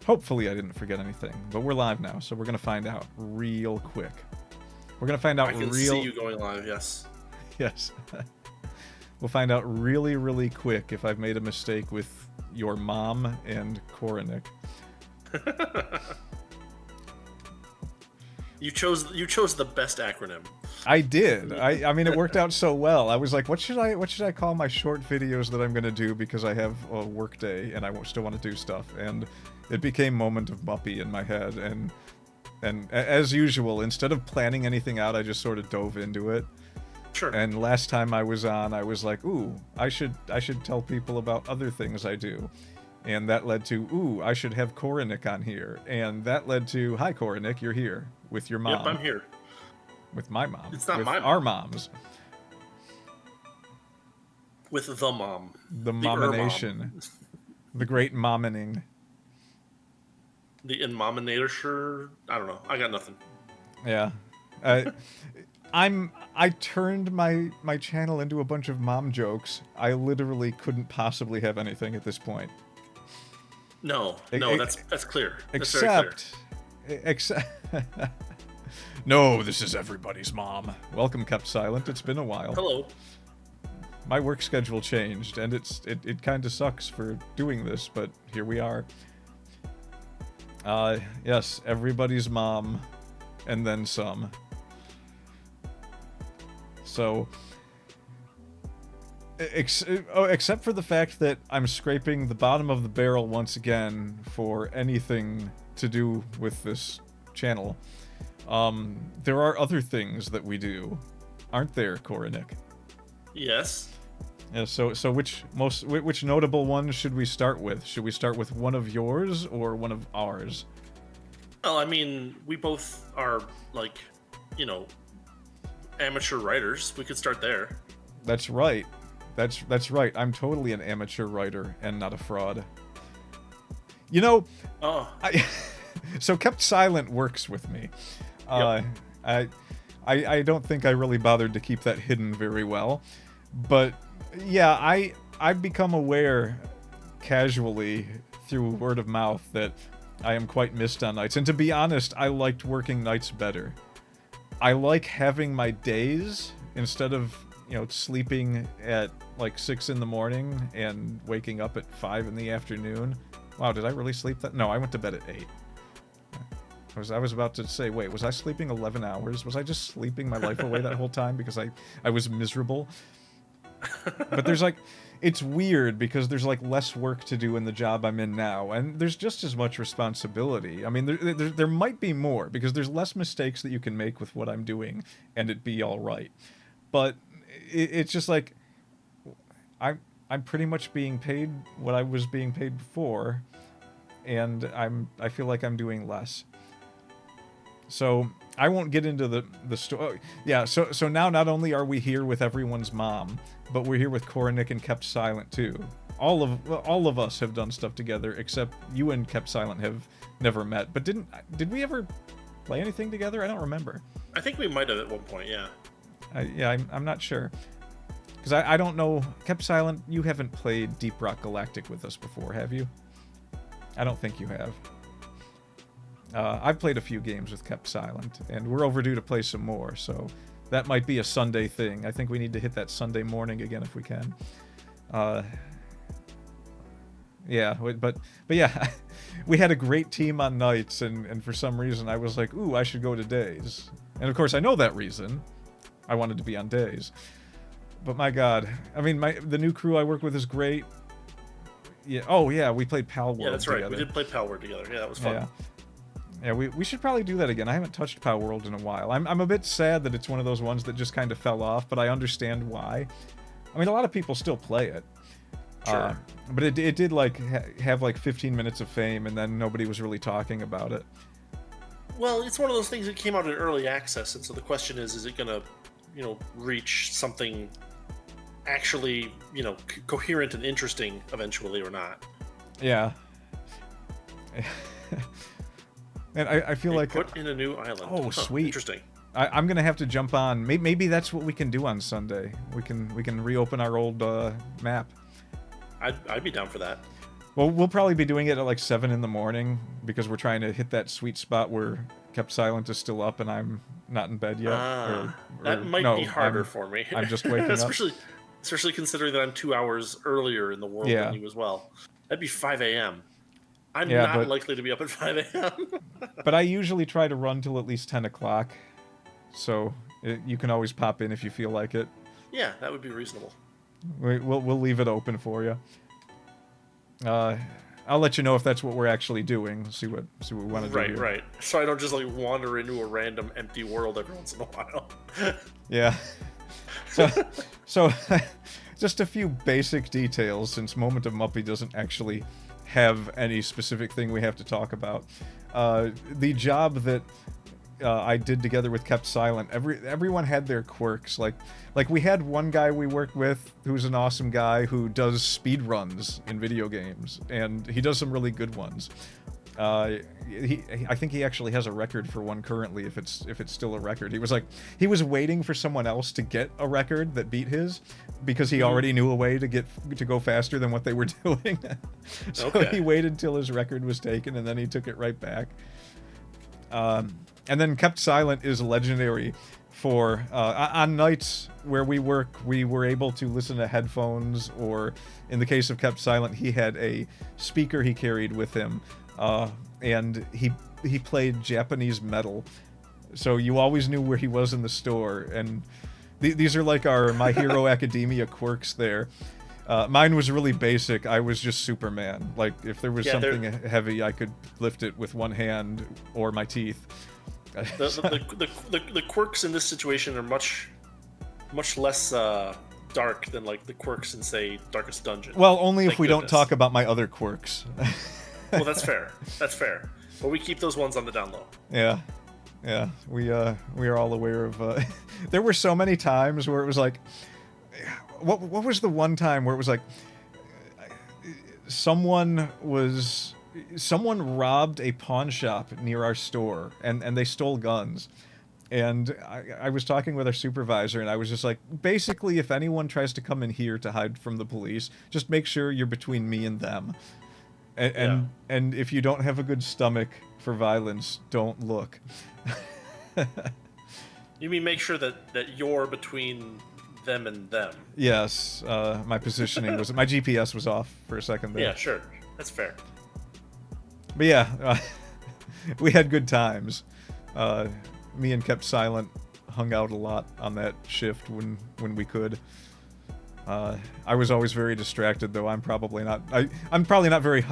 Hopefully I didn't forget anything, but we're live now, so we're gonna find out real quick. We're gonna find out I can see you going live, yes. Yes. We'll find out really, really quick if I've made a mistake with your mom and Koronik. You chose the best acronym. I did. I mean, it worked out so well. I was like, what should I call my short videos that I'm gonna do because I have a work day and I still want to do stuff. And it became Moment of Muppy in my head. And as usual, instead of planning anything out, I just sort of dove into it. Sure. And last time I was on, I was like, ooh, I should tell people about other things I do. And that led to, ooh, I should have Koronik on here. And that led to, hi Koronik, you're here with your mom. Yep, I'm here. With my mom. It's not with my mom. Our moms. With the mom. The momination. The great momining. The inmominator. I don't know. I got nothing. Yeah. I turned my channel into a bunch of mom jokes. I literally couldn't possibly have anything at this point. No, that's clear. That's except no, this is everybody's mom. Welcome, Kept Silent. It's been a while. Hello. My work schedule changed, and it kind of sucks for doing this, but here we are. Yes, everybody's mom, and then some. So, except for the fact that I'm scraping the bottom of the barrel once again for anything to do with this channel, there are other things that we do, aren't there, Koronik? Yes. Yeah, so which notable one should we start with? Should we start with one of yours or one of ours? Well, I mean, we both are, like, you know, amateur writers. We could start there. That's right. That's right. I'm totally an amateur writer and not a fraud. You know, so Kept Silent works with me. Yep. I don't think I really bothered to keep that hidden very well, but yeah, I've become aware casually through word of mouth that I am quite missed on nights, and to be honest, I liked working nights better. I like having my days instead of, you know, sleeping at like 6 in the morning and waking up at 5 in the afternoon. Wow, did I really sleep that? No, I went to bed at 8. I was about to say, wait, was I sleeping 11 hours? Was I just sleeping my life away that whole time because I was miserable? But there's like, it's weird because there's like less work to do in the job I'm in now, and there's just as much responsibility. I mean, there might be more because there's less mistakes that you can make with what I'm doing and it be all right. But it's just like, I'm pretty much being paid what I was being paid before, and I feel like I'm doing less. So I won't get into the story. Yeah, so now not only are we here with everyone's mom, but we're here with Koronik and Kept Silent too. All of us have done stuff together, except you and Kept Silent have never met. But did we ever play anything together? I don't remember. I think we might have at one point, yeah. I'm not sure. Because I don't know. Kept Silent, you haven't played Deep Rock Galactic with us before, have you? I don't think you have. I've played a few games with Kept Silent, and we're overdue to play some more, so that might be a Sunday thing. I think we need to hit that Sunday morning again if we can. Yeah, but yeah, we had a great team on nights, and for some reason I was like, ooh, I should go to days. And of course I know that reason. I wanted to be on days. But my god, I mean, the new crew I work with is great. Yeah. Oh yeah, we played Pal World. Yeah, that's right. Together. We did play Pal World together. Yeah, that was fun. Yeah, we should probably do that again. I haven't touched Pal World in a while. I'm a bit sad that it's one of those ones that just kind of fell off, but I understand why. I mean, a lot of people still play it. Sure. But it did like have like 15 minutes of fame, and then nobody was really talking about it. Well, it's one of those things that came out in early access, and so the question is it gonna, you know, reach something actually, you know, coherent and interesting eventually or not? Yeah. And I feel like put in a new island. Oh, sweet! Interesting. I'm gonna have to jump on. Maybe that's what we can do on Sunday. We can reopen our old map. I'd be down for that. Well, we'll probably be doing it at like 7 in the morning because we're trying to hit that sweet spot where Kept Silent is still up and I'm not in bed yet. That might be No, harder for me. I'm just waking up. Especially considering that I'm 2 hours earlier in the world Yeah. than you as well. That'd be 5 a.m. I'm Yeah, not likely to be up at 5 a.m. but I usually try to run till at least 10 o'clock. So you can always pop in if you feel like it. Yeah, that would be reasonable. We'll leave it open for you. I'll let you know if that's what we're actually doing. See what we want to do. Right. So I don't just like wander into a random empty world every once in a while. Yeah. So just a few basic details, since Moment of Muppy doesn't actually have any specific thing we have to talk about. The job that I did together with Kept Silent, everyone had their quirks. Like we had one guy we worked with who's an awesome guy who does speed runs in video games, and he does some really good ones. I think he actually has a record for one currently, if it's still a record. He was waiting for someone else to get a record that beat his, because he already knew a way to go faster than what they were doing. So he waited till his record was taken, and then he took it right back. And then Kept Silent is legendary for on nights where we work, we were able to listen to headphones, or in the case of Kept Silent, he had a speaker he carried with him, and he played Japanese metal, so you always knew where he was in the store. And these are like our My Hero Academia quirks there. Mine was really basic. I was just Superman. Like, if there was something heavy, I could lift it with one hand or my teeth. The quirks in this situation are much less dark than like the quirks in, say, Darkest Dungeon. Well, only if we don't talk about my other quirks. Well, that's fair. But we keep those ones on the down low. Yeah. We are all aware of. There were so many times where it was like, what was the one time where it was like, someone robbed a pawn shop near our store, and they stole guns. And I was talking with our supervisor, and I was just like, basically, if anyone tries to come in here to hide from the police, just make sure you're between me and them. And if you don't have a good stomach for violence, don't look. You mean make sure that you're between them and them? Yes, my positioning was... my GPS was off for a second there. Yeah, sure. That's fair. But yeah, we had good times. Me and Kept Silent hung out a lot on that shift when we could. I was always very distracted, though. I'm probably not very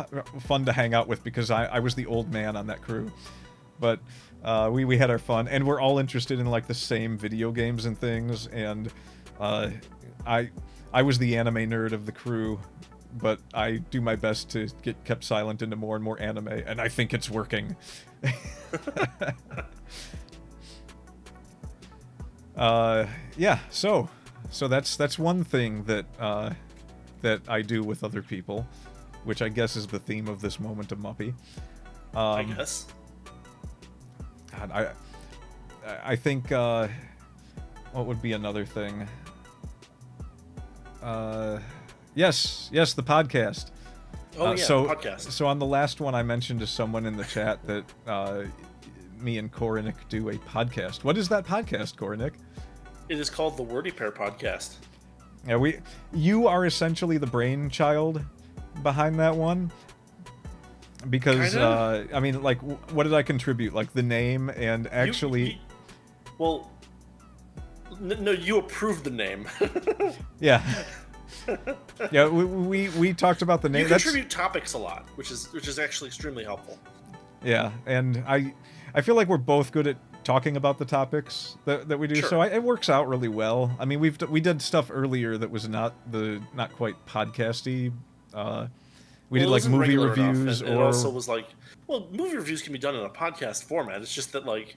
fun to hang out with, because I was the old man on that crew. But we had our fun, and we're all interested in like the same video games and things. And I was the anime nerd of the crew, but I do my best to get Kept Silent into more and more anime, and I think it's working. Yeah, so that's one thing that I do with other people, which I guess is the theme of this Moment of Muppy. I guess. God, I think what would be another thing? Yes, the podcast. Oh, yeah, the podcast. So on the last one, I mentioned to someone in the chat that me and Koronik do a podcast. What is that podcast, Koronik? It is called the Wordy Pair Podcast. Yeah, you are essentially the brainchild behind that one. Because, I mean, like, what did I contribute? Like, the name and actually... Well, no, you approved the name. Yeah. Yeah, we talked about the name. You contribute topics a lot, which is actually extremely helpful. Yeah, and I feel like we're both good at talking about the topics that we do, sure. So it works out really well. I mean, we did stuff earlier that was not quite podcasty. We did like movie reviews, and it also was like, well, movie reviews can be done in a podcast format. It's just that, like,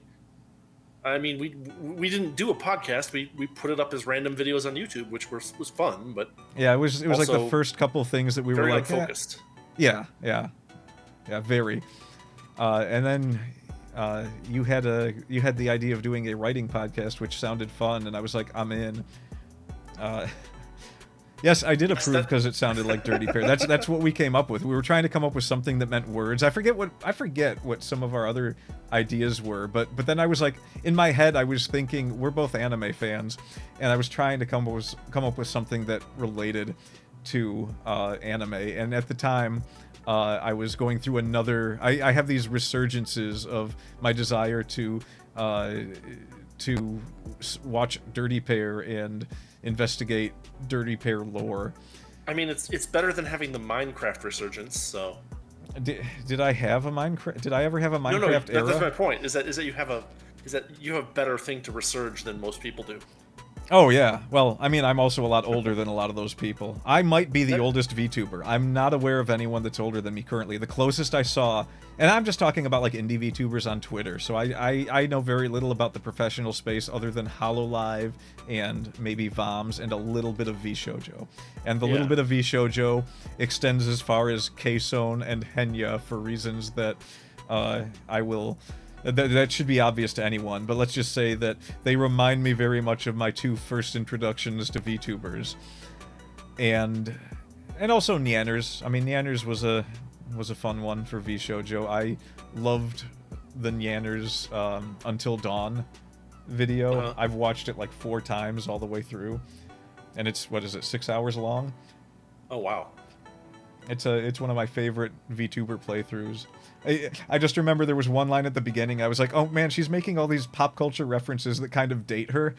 I mean, we didn't do a podcast. We put it up as random videos on YouTube, which was fun, but yeah, it was like the first couple things that we were like unfocused. Yeah, very. And then you had the idea of doing a writing podcast, which sounded fun, and I was like, I'm in. Yes, I did approve that- because it sounded like Dirty Pair. That's what we came up with. We were trying to come up with something that meant words. I forget what some of our other ideas were, but then I was like, in my head I was thinking we're both anime fans, and I was trying to come up with something that related to anime. And at the time, I was going through another. I have these resurgences of my desire to watch Dirty Pair and investigate Dirty Pair lore. I mean, it's better than having the Minecraft resurgence. So, did I have a Minecraft? Did I ever have a Minecraft no, era? that's my point. Is that you have a better thing to resurge than most people do. Oh yeah. Well, I mean, I'm also a lot older than a lot of those people. I might be the oldest VTuber. I'm not aware of anyone that's older than me currently. The closest I saw, and I'm just talking about like indie VTubers on Twitter. So I know very little about the professional space other than HoloLive and maybe VOMs and a little bit of VShojo. And the little bit of VShojo extends as far as K-Zone and Henya for reasons that I will. That should be obvious to anyone, but let's just say that they remind me very much of my two first introductions to VTubers, and also Nyanners. I mean, Nyanners was a fun one for VShojo. I loved the Nyanners Until Dawn video. I've watched it like 4 times all the way through, and it's 6 hours long. Oh wow! It's one of my favorite VTuber playthroughs. I just remember there was one line at the beginning. I was like, oh man, she's making all these pop culture references that kind of date her.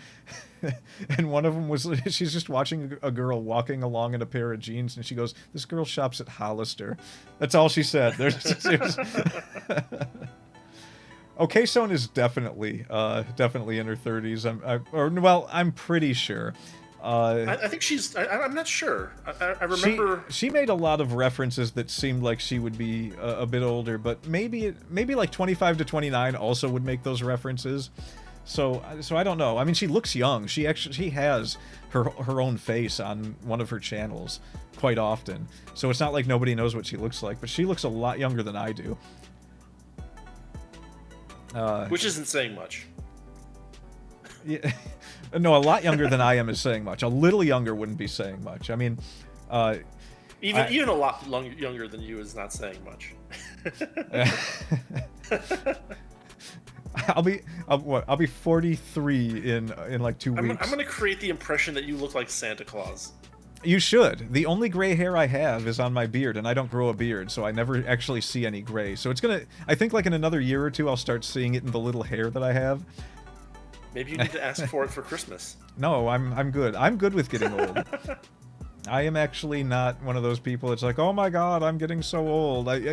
And one of them was, she's just watching a girl walking along in a pair of jeans, and she goes, this girl shops at Hollister. That's all she said. K-Zone is definitely in her 30s. I'm pretty sure. I think I'm not sure. I remember she made a lot of references that seemed like she would be a bit older, but maybe like 25 to 29 also would make those references. So I don't know. I mean, she looks young. She has her own face on one of her channels quite often. So it's not like nobody knows what she looks like, but she looks a lot younger than I do. Which isn't saying much. Yeah. No, a lot younger than I am is saying much. A little younger wouldn't be saying much. I mean, even a lot younger than you is not saying much. I'll be 43 in like 2 weeks. I'm gonna create the impression that you look like Santa Claus. You should. The only gray hair I have is on my beard, and I don't grow a beard, so I never actually see any gray. So I think like in another year or two, I'll start seeing it in the little hair that I have. Maybe you need to ask for it for Christmas. No, I'm good. I'm good with getting old. I am actually not one of those people. It's like, oh my god, I'm getting so old. I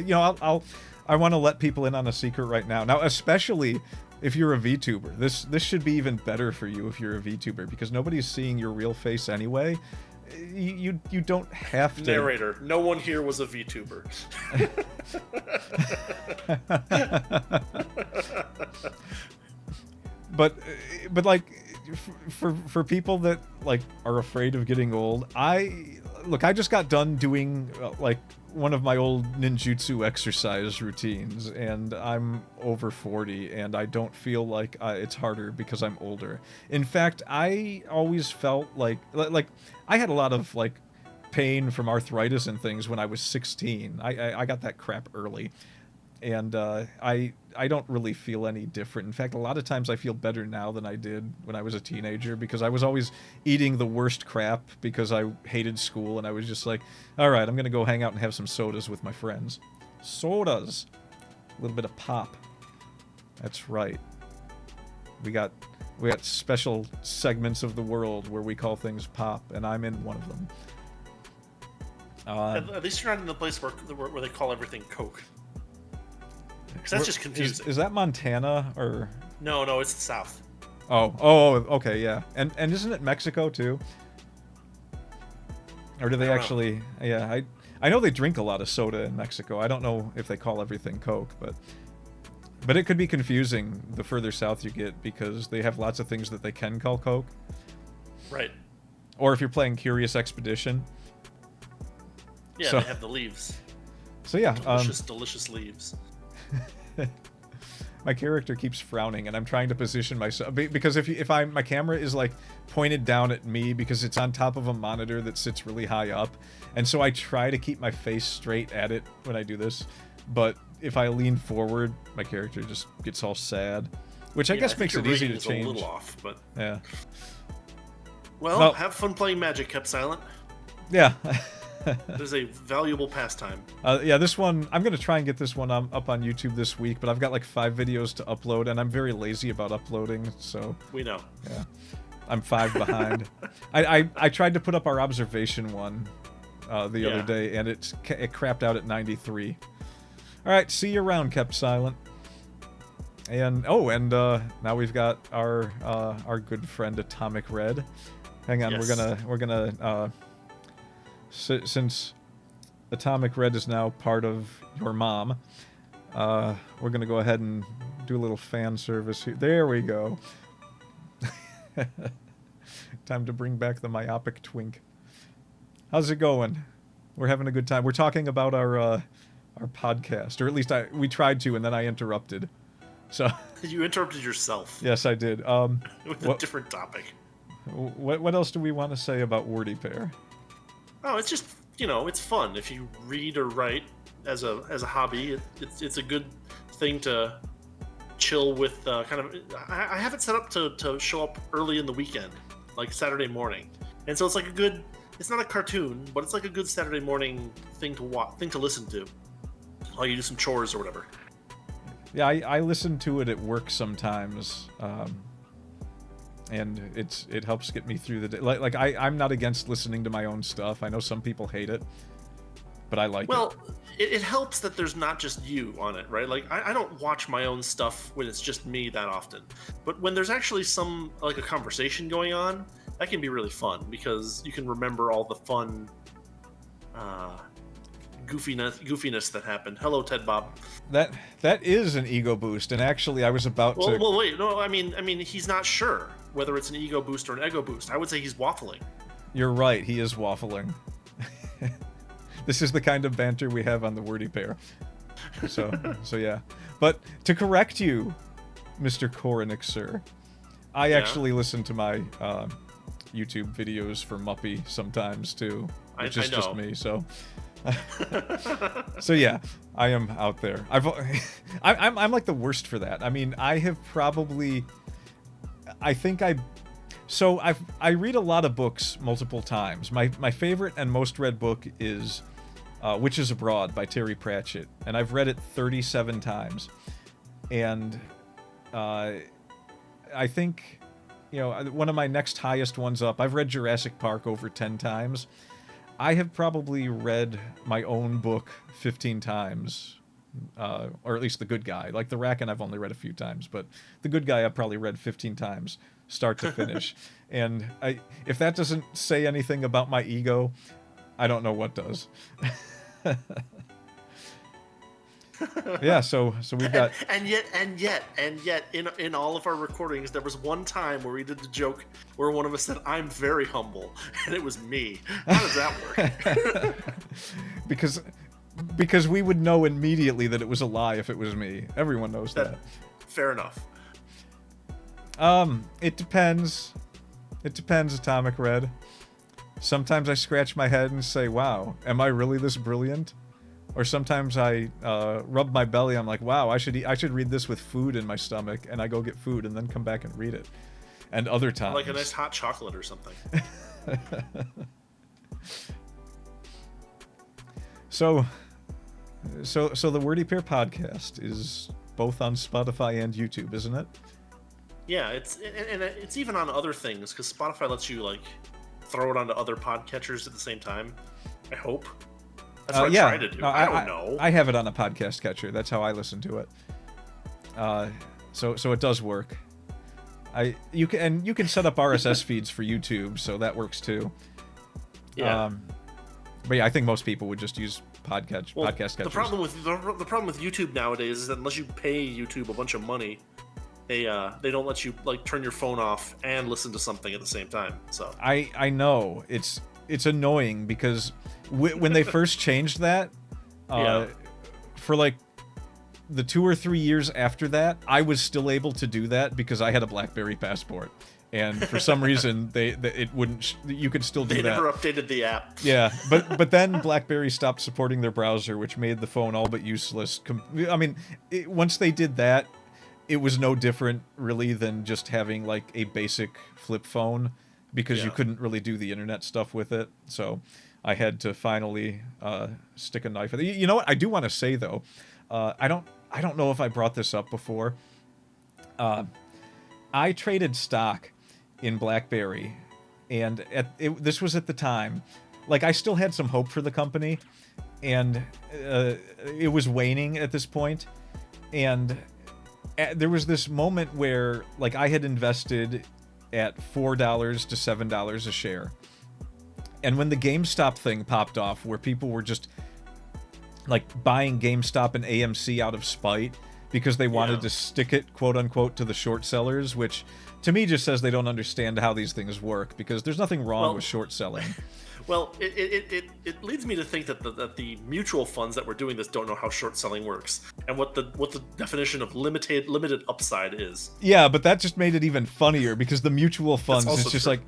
want to let people in on a secret right now. Now, especially if you're a VTuber, this should be even better for you if you're a VTuber, because nobody's seeing your real face anyway. You don't have to. Narrator, no one here was a VTuber. But like for people that like are afraid of getting old, I just got done doing like one of my old ninjutsu exercise routines, and I'm over 40, and I don't feel like it's harder because I'm older. In fact, I always felt like I had a lot of like pain from arthritis and things when I was 16. I got that crap early. And I don't really feel any different. In fact, a lot of times I feel better now than I did when I was a teenager, because I was always eating the worst crap because I hated school, and I was just like, all right, I'm going to go hang out and have some sodas with my friends. Sodas. A little bit of pop. That's right. We got special segments of the world where we call things pop, and I'm in one of them. At least you're not in the place where they call everything Coke. Because that's just confusing. Is that Montana or? No, it's the South. Oh, okay, yeah. And isn't it Mexico too? Or do they actually? Know. Yeah, I know they drink a lot of soda in Mexico. I don't know if they call everything Coke, but it could be confusing the further south you get, because they have lots of things that they can call Coke. Right. Or if you're playing Curious Expedition. Yeah, they have the leaves. So yeah, delicious leaves. my character keeps frowning, and I'm trying to position myself because if my camera is like pointed down at me because it's on top of a monitor that sits really high up, and so I try to keep my face straight at it when I do this. But if I lean forward, my character just gets all sad, which I guess makes it easy to change. A little off, but yeah. Well, have fun playing Magic, Kept Silent. Yeah. It is a valuable pastime. Yeah, this one, I'm going to try and get this one up on YouTube this week, but I've got like 5 videos to upload, and I'm very lazy about uploading, so... We know. Yeah. I'm 5 behind. I tried to put up our observation one the other day, and it crapped out at 93. Alright, see you around, Kept Silent. And, now we've got our good friend Atomic Red. Hang on, yes. we're gonna since Atomic Red is now part of your mom, we're gonna go ahead and do a little fan service here. There we go. Time to bring back the myopic twink. How's it going? We're having a good time. We're talking about our podcast, or at least we tried to, and then I interrupted. So you interrupted yourself. Yes, I did. With a different topic. What else do we want to say about Wordy Pair? Oh, it's just, it's fun. If you read or write as a hobby, it's a good thing to chill with. I have it set up to show up early in the weekend, like Saturday morning, and so it's like it's not a cartoon, but it's like a good Saturday morning thing to listen to while you do some chores or whatever. Yeah, I listen to it at work sometimes, and it helps get me through the day. Like I'm not against listening to my own stuff. I know some people hate it, but I like it. Well, it helps that there's not just you on it, right? Like I don't watch my own stuff when it's just me that often, but when there's actually a conversation going on, that can be really fun because you can remember all the fun goofiness that happened. Hello, Ted Bob. That is an ego boost, and actually I was about to... Well, wait, no, I mean, he's not sure whether it's an ego boost or an ego boost. I would say he's waffling. You're right, he is waffling. This is the kind of banter we have on the Wordy Pair. So yeah. But to correct you, Mr. Koronik, sir, I actually listen to my YouTube videos for Muppy sometimes too, which is just me, so... So yeah, I am out there. I'm like the worst for that. I mean, I have probably, I read a lot of books multiple times. My favorite and most read book is Witches Abroad by Terry Pratchett, and I've read it 37 times. And I think, one of my next highest ones up, I've read Jurassic Park over 10 times. I have probably read my own book 15 times, or at least The Good Guy. Like The Rackin' I've only read a few times, but The Good Guy I've probably read 15 times, start to finish. And if that doesn't say anything about my ego, I don't know what does. Yeah, so we've got... And yet, in all of our recordings, there was one time where we did the joke where one of us said, "I'm very humble," and it was me. How does that work? Because we would know immediately that it was a lie if it was me. Everyone knows that. Fair enough. It depends. It depends, Atomic Red. Sometimes I scratch my head and say, "Wow, am I really this brilliant?" Or sometimes I rub my belly. I'm like, wow, I should read this with food in my stomach, and I go get food and then come back and read it. And other times, like a nice hot chocolate or something. So the Wordy Pair podcast is both on Spotify and YouTube, isn't it? Yeah, it's even on other things because Spotify lets you throw it onto other podcatchers at the same time. I hope. That's what I try to do. No, I don't know. I have it on a podcast catcher. That's how I listen to it. So it does work. You can set up RSS feeds for YouTube, so that works too. Yeah. But yeah, I think most people would just use podcast catchers. The problem with YouTube nowadays is that unless you pay YouTube a bunch of money, they don't let you turn your phone off and listen to something at the same time. So I know it's annoying because when they first changed that, for the 2 or 3 years after that, I was still able to do that because I had a BlackBerry passport. And for some reason, it wouldn't. You could still do They that. never updated the app. Yeah, but then BlackBerry stopped supporting their browser, which made the phone all but useless. I mean, once they did that, it was no different really than just having like a basic flip phone, because you couldn't really do the internet stuff with it. So I had to finally stick a knife in it. You know what? I do want to say though, I don't know if I brought this up before. I traded stock in BlackBerry, and this was at the time, like, I still had some hope for the company, and it was waning at this point, and there was this moment where, like, I had invested at $4 to $7 a share, and when the GameStop thing popped off, where people were just like buying GameStop and AMC out of spite because they wanted to stick it, quote unquote, to the short sellers, which to me just says they don't understand how these things work, because there's nothing wrong with short selling. Well, it leads me to think that the mutual funds that were doing this don't know how short selling works and what the definition of limited upside is. Yeah, but that just made it even funnier, because the mutual funds is just like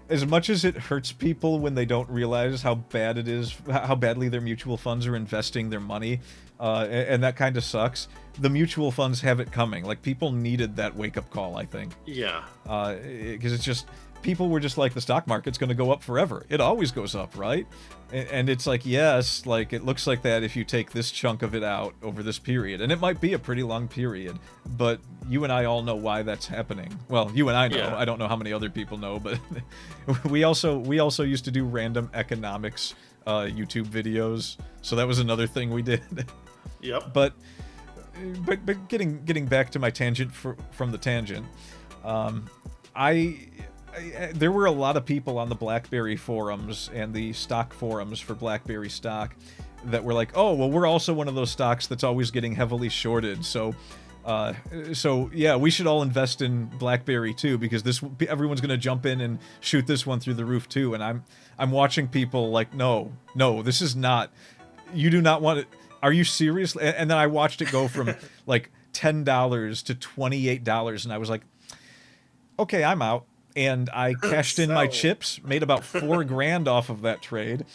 as much as it hurts people when they don't realize how bad it is, how badly their mutual funds are investing their money, and that kind of sucks. The mutual funds have it coming. Like, people needed that wake-up call, I think. Yeah. Because it's just, people were just like, the stock market's going to go up forever. It always goes up, right? And it's like, yes, like, it looks like that if you take this chunk of it out over this period. And it might be a pretty long period, but you and I all know why that's happening. Well, you and I know. Yeah. I don't know how many other people know, but we also used to do random economics YouTube videos. So that was another thing we did. Yep. But getting back to my tangent from the tangent, there were a lot of people on the BlackBerry forums and the stock forums for BlackBerry stock that were like, oh, well, we're also one of those stocks that's always getting heavily shorted. So yeah, we should all invest in BlackBerry too, because everyone's going to jump in and shoot this one through the roof too. And I'm watching people like, no, this is not, you do not want it. Are you serious? And then I watched it go from like $10 to $28, and I was like, okay, I'm out. And I cashed in my chips, made about $4,000 off of that trade.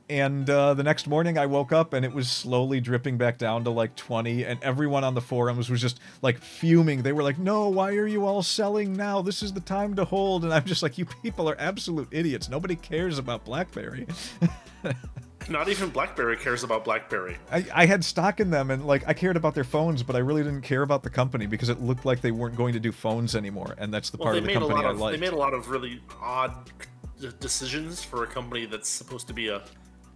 And the next morning I woke up and it was slowly dripping back down to like 20, and everyone on the forums was just like fuming. They were like, no, why are you all selling now? This is the time to hold. And I'm just like, you people are absolute idiots. Nobody cares about BlackBerry. Not even BlackBerry cares about BlackBerry. I had stock in them, and like, I cared about their phones, but I really didn't care about the company because it looked like they weren't going to do phones anymore, and that's the part of the company I liked. They made a lot of really odd decisions for a company that's supposed to be a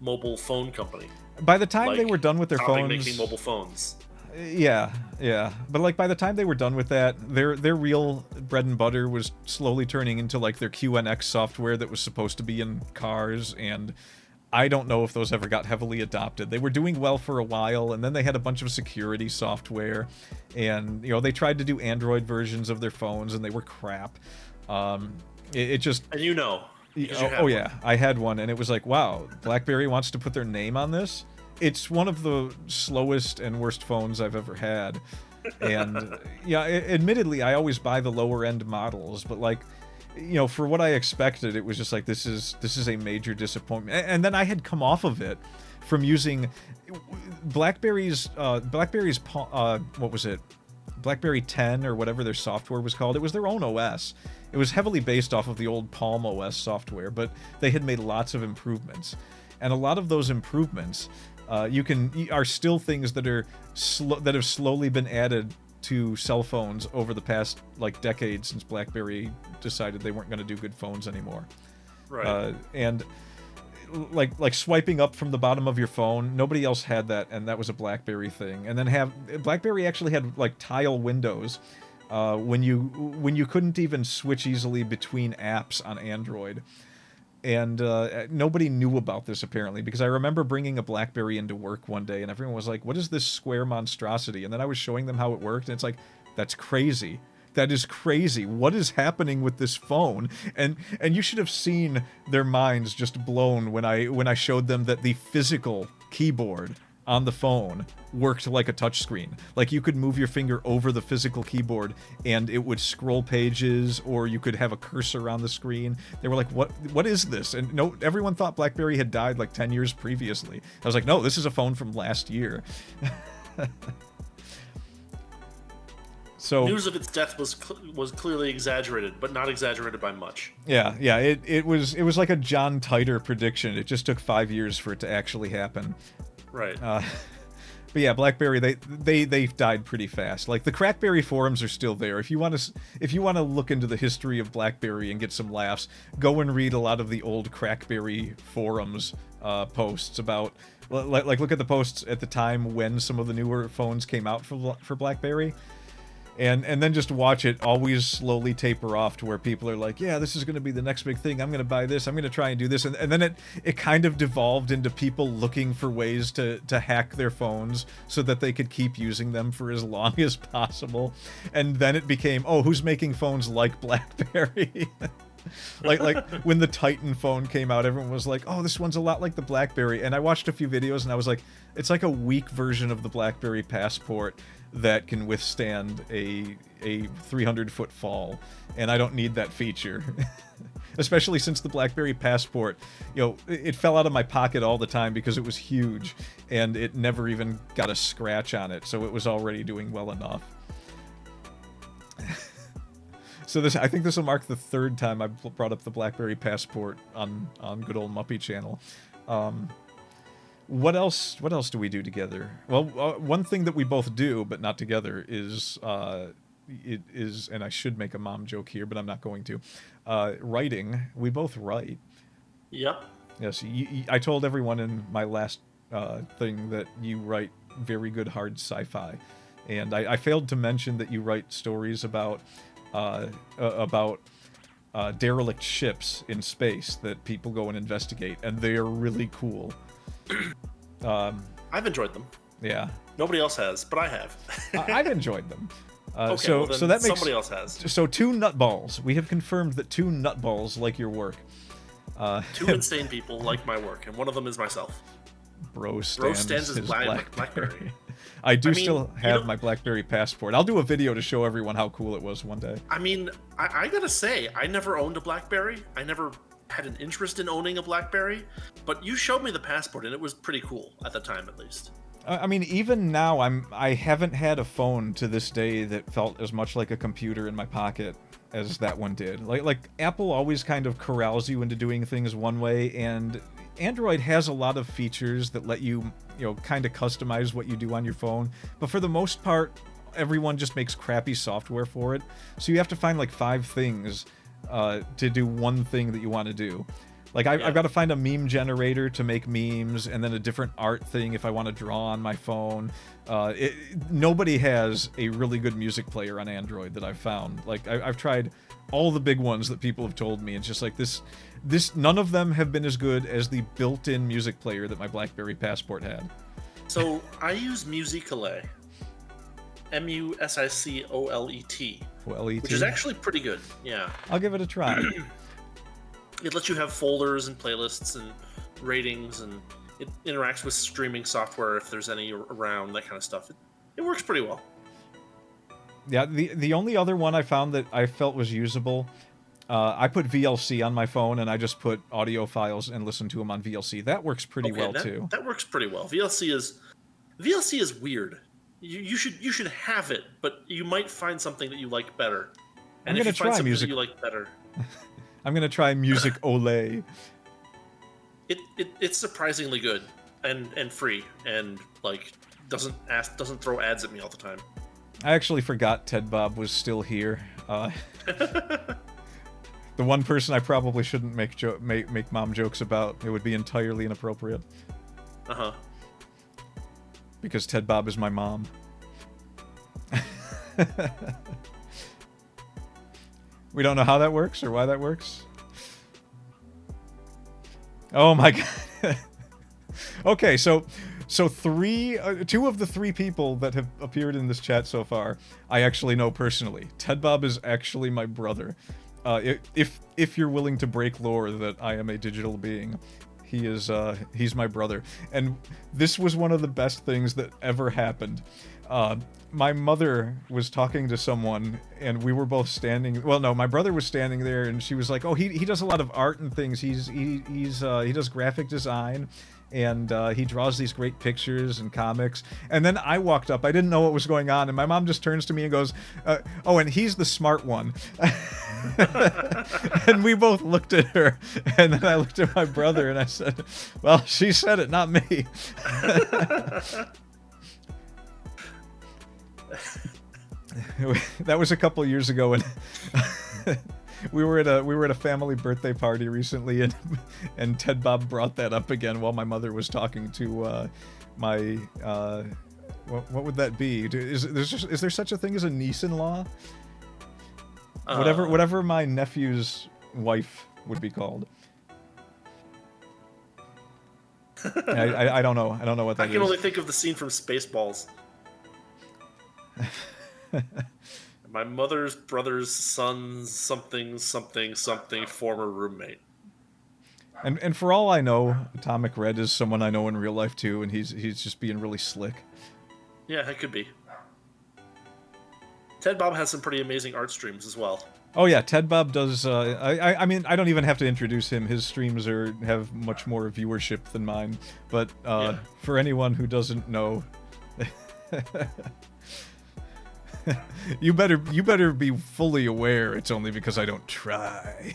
mobile phone company. By the time they were done with their phones, making mobile phones. Yeah. But like, by the time they were done with that, their real bread and butter was slowly turning into like their QNX software that was supposed to be in cars, and I don't know if those ever got heavily adopted. They were doing well for a while, and then they had a bunch of security software, and they tried to do Android versions of their phones, and they were crap. It just... And yeah, I had one, and it was like, wow, BlackBerry wants to put their name on this? It's one of the slowest and worst phones I've ever had. And yeah, admittedly, I always buy the lower end models, but like, for what I expected, it was just like, this is a major disappointment. And then I had come off of it from using BlackBerry's what was it? BlackBerry 10 or whatever their software was called. It was their own OS. It was heavily based off of the old Palm OS software, but they had made lots of improvements. And a lot of those improvements are still things that have slowly been added to cell phones over the past like decade, since BlackBerry decided they weren't going to do good phones anymore. Right. And like swiping up from the bottom of your phone, nobody else had that, and that was a BlackBerry thing. And then BlackBerry actually had like tile windows when you couldn't even switch easily between apps on Android. And nobody knew about this, apparently, because I remember bringing a BlackBerry into work one day, and everyone was like, what is this square monstrosity? And then I was showing them how it worked, and it's like, that's crazy. That is crazy. What is happening with this phone? And you should have seen their minds just blown when I showed them that the physical keyboard on the phone worked like a touchscreen. Like, you could move your finger over the physical keyboard and it would scroll pages, or you could have a cursor on the screen. They were like, what is this? And no, everyone thought BlackBerry had died like 10 years previously. I was like, no, this is a phone from last year. So news of its death was clearly exaggerated, but not exaggerated by much. Yeah, it was like a John Titor prediction. It just took 5 years for it to actually happen. Right. But yeah, BlackBerry, they died pretty fast. Like, the Crackberry forums are still there. If you want to look into the history of BlackBerry and get some laughs, go and read a lot of the old Crackberry forums posts about, like look at the posts at the time when some of the newer phones came out for BlackBerry. And then just watch it always slowly taper off to where people are like, yeah, this is going to be the next big thing. I'm going to buy this. I'm going to try and do this. And then it kind of devolved into people looking for ways to hack their phones so that they could keep using them for as long as possible. And then it became, oh, who's making phones like BlackBerry? like when the Titan phone came out, everyone was like, oh, this one's a lot like the BlackBerry. And I watched a few videos and I was like, it's like a weak version of the BlackBerry Passport that can withstand a 300-foot fall, and I don't need that feature. Especially since the BlackBerry Passport, it fell out of my pocket all the time because it was huge, and it never even got a scratch on it, so it was already doing well enough. So I think this will mark the third time I brought up the BlackBerry Passport on good old Muppy channel. What else do we do together? Well, one thing that we both do, but not together, is, and I should make a mom joke here, but I'm not going to, writing. We both write. Yep. Yes, I told everyone in my last thing that you write very good hard sci-fi. And I failed to mention that you write stories about derelict ships in space that people go and investigate, and they are really cool. I've enjoyed them. Yeah. Nobody else has, but I have. I've enjoyed them. Okay, so that makes somebody else has. So 2 nutballs. We have confirmed that 2 nutballs like your work. 2 insane people like my work, and one of them is myself. Bro stands his BlackBerry. I still have my BlackBerry Passport. I'll do a video to show everyone how cool it was one day. I mean, I gotta say, I never owned a BlackBerry. I never had an interest in owning a BlackBerry, but you showed me the Passport, and it was pretty cool at the time, at least. I mean, even now, I haven't had a phone to this day that felt as much like a computer in my pocket as that one did. Like Apple always kind of corrals you into doing things one way, and Android has a lot of features that let you, kind of customize what you do on your phone. But for the most part, everyone just makes crappy software for it. So you have to find like 5 things to do one thing that you want to do. Like, I've got to find a meme generator to make memes, and then a different art thing if I want to draw on my phone. Nobody has a really good music player on Android that I've found. Like, I've tried all the big ones that people have told me. It's just like this. None of them have been as good as the built-in music player that my BlackBerry Passport had. So I use Musical.ly. Musicolet. Which is actually pretty good. Yeah. I'll give it a try. It lets you have folders and playlists and ratings, and it interacts with streaming software if there's any around, that kind of stuff. It works pretty well. Yeah, the only other one I found that I felt was usable, I put VLC on my phone, and I just put audio files and listen to them on VLC. That works pretty well too. That works pretty well. VLC is weird. You should have it, but you might find something that you like better. And if you find something that you like better, I'm gonna try Musical.ly. It's surprisingly good and free, and like doesn't throw ads at me all the time. I actually forgot Ted Bob was still here. The one person I probably shouldn't make mom jokes about. It would be entirely inappropriate. Because Ted Bob is my mom. We don't know how that works or why that works. Oh my god. Okay, so 2 of the 3 people that have appeared in this chat so far, I actually know personally. Ted Bob is actually my brother. If you're willing to break lore that I am a digital being, He's my brother, and this was one of the best things that ever happened. My mother was talking to someone, and we were both standing. Well, no, my brother was standing there, and she was like, "Oh, he does a lot of art and things. He does graphic design, and he draws these great pictures and comics." And then I walked up. I didn't know what was going on, and my mom just turns to me and goes, "Oh, and he's the smart one." And we both looked at her, and then I looked at my brother, and I said, "Well, she said it, not me." That was a couple years ago, and we were at a family birthday party recently, and Ted Bob brought that up again while my mother was talking to my what would that be? Is there such a thing as a niece-in-law? Whatever my nephew's wife would be called. I don't know. I don't know what that is. I can only think of the scene from Spaceballs. My mother's brother's son's something former roommate. And for all I know, Atomic Red is someone I know in real life too, and he's just being really slick. Yeah, it could be. Ted Bob has some pretty amazing art streams as well. Oh yeah, Ted Bob does. I mean, I don't even have to introduce him. His streams have much more viewership than mine. But yeah. For anyone who doesn't know. You better be fully aware it's only because I don't try.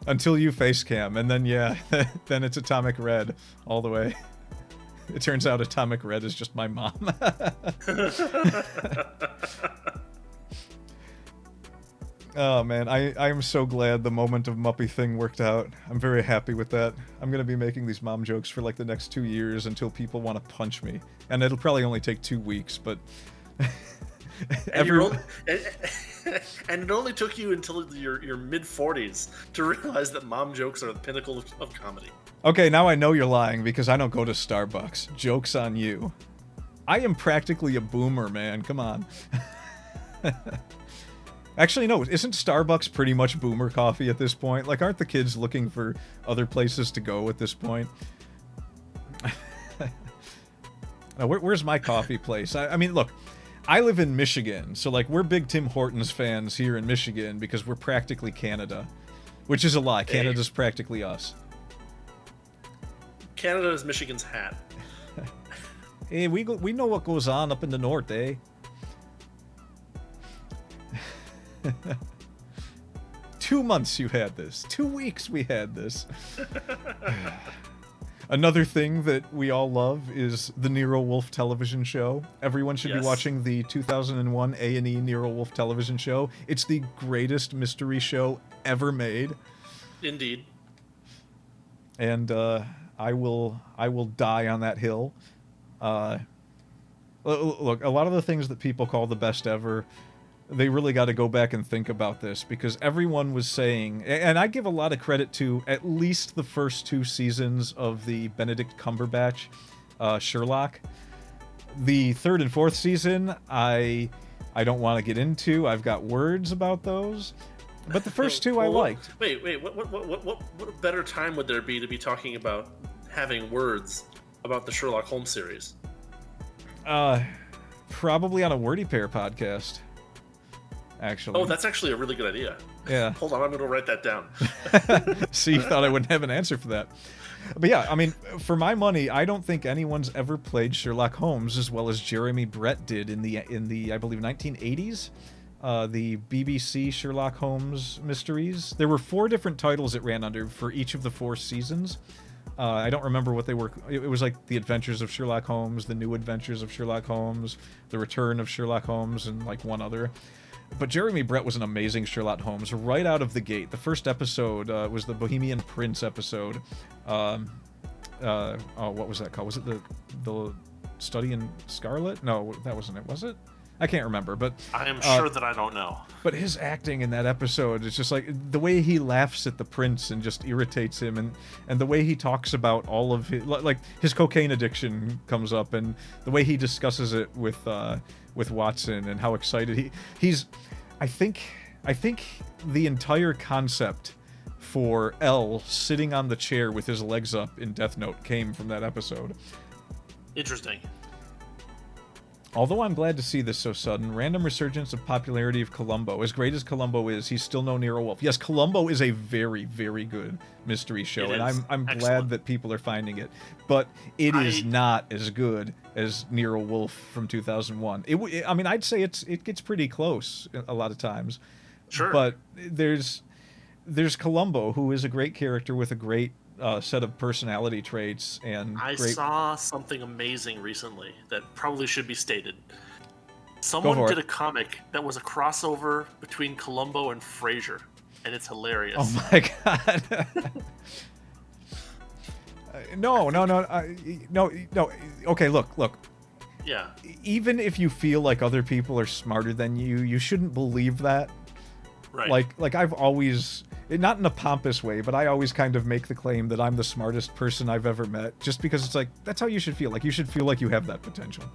Until you face cam, and then yeah, then it's Atomic Red all the way. It turns out Atomic Red is just my mom. Oh man, I am so glad the moment of Muppy thing worked out. I'm very happy with that. I'm gonna be making these mom jokes for like the next 2 years until people want to punch me, and it'll probably only take 2 weeks, but. And it only took you until your mid-40s to realize that mom jokes are the pinnacle of comedy. Okay, now I know you're lying because I don't go to Starbucks. Joke's on you. I am practically a boomer, man. Come on. Actually, no, isn't Starbucks pretty much boomer coffee at this point? Like, aren't the kids looking for other places to go at this point? Now, where's my coffee place? I mean, look, I live in Michigan, so, like, we're big Tim Hortons fans here in Michigan because we're practically Canada. Which is a lie. Canada's practically us. Canada is Michigan's hat. Hey, we know what goes on up in the north, eh? 2 months you had this. 2 weeks we had this. Another thing that we all love is the Nero Wolfe television show. Everyone should be watching the 2001 A&E Nero Wolfe television show. It's the greatest mystery show ever made. Indeed. And I will die on that hill. Look, a lot of the things that people call the best ever, they really got to go back and think about this, because everyone was saying, and I give a lot of credit to at least the first 2 seasons of the Benedict Cumberbatch Sherlock. The 3rd and 4th season, I don't want to get into. I've got words about those. But the first 2 I liked. Wait, what better time would there be to be talking about having words about the Sherlock Holmes series? Probably on a Wordy Pair podcast. Actually. Oh, that's actually a really good idea. Yeah. Hold on, I'm going to write that down. See, you thought I wouldn't have an answer for that. But yeah, I mean, for my money, I don't think anyone's ever played Sherlock Holmes as well as Jeremy Brett did in the I believe 1980s. The BBC Sherlock Holmes mysteries. There were 4 different titles it ran under for each of the 4 seasons. I don't remember what they were. It was like The Adventures of Sherlock Holmes, The New Adventures of Sherlock Holmes, The Return of Sherlock Holmes, and like one other. But Jeremy Brett was an amazing Sherlock Holmes right out of the gate. The first episode was the Bohemian Prince episode. What was that called? Was it the Study in Scarlet? No, that wasn't it, was it? I can't remember, but I am sure that I don't know. But his acting in that episode is just like the way he laughs at the prince and just irritates him, and the way he talks about all of his, like his cocaine addiction comes up, and the way he discusses it with Watson and how excited he's. I think the entire concept for L sitting on the chair with his legs up in Death Note came from that episode. Interesting. Although I'm glad to see this so sudden, random resurgence of popularity of Columbo. As great as Columbo is, he's still no Nero Wolfe. Yes, Columbo is a very, very good mystery show, and I'm glad that people are finding it. But it is not as good as Nero Wolfe from 2001. I mean, I'd say it gets pretty close a lot of times. Sure. But there's Columbo, who is a great character with a great set of personality traits, and I saw something amazing recently that probably should be stated. Someone did a comic that was a crossover between Columbo and Frasier, and it's hilarious. Oh my god! No. Okay, look. Yeah. Even if you feel like other people are smarter than you, you shouldn't believe that. Right. Like I've always, not in a pompous way, but I always kind of make the claim that I'm the smartest person I've ever met, just because it's like, that's how you should feel. Like, you should feel like you have that potential.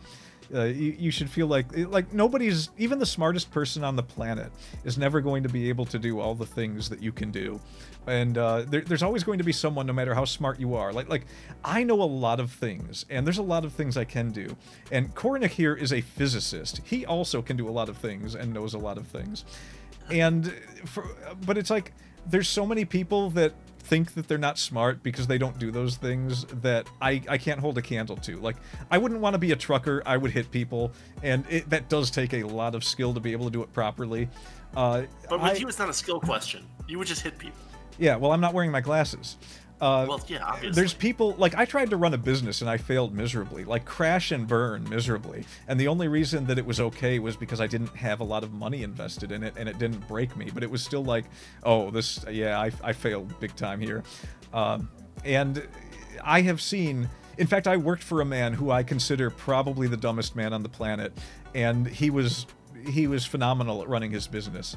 You should feel like nobody's, even the smartest person on the planet is never going to be able to do all the things that you can do. And there's always going to be someone, no matter how smart you are. Like I know a lot of things, and there's a lot of things I can do. And Kornick here is a physicist. He also can do a lot of things and knows a lot of things. But it's like, there's so many people that think that they're not smart because they don't do those things that I can't hold a candle to. Like, I wouldn't want to be a trucker. I would hit people, and that does take a lot of skill to be able to do it properly. But with you, it's not a skill question. You would just hit people. Yeah, well, I'm not wearing my glasses. Well, yeah, obviously. There's people, like, I tried to run a business and I failed miserably, like crash and burn miserably. And the only reason that it was okay was because I didn't have a lot of money invested in it and it didn't break me. But it was still like, oh, I failed big time here. And I have seen, in fact, I worked for a man who I consider probably the dumbest man on the planet. And he was phenomenal at running his business.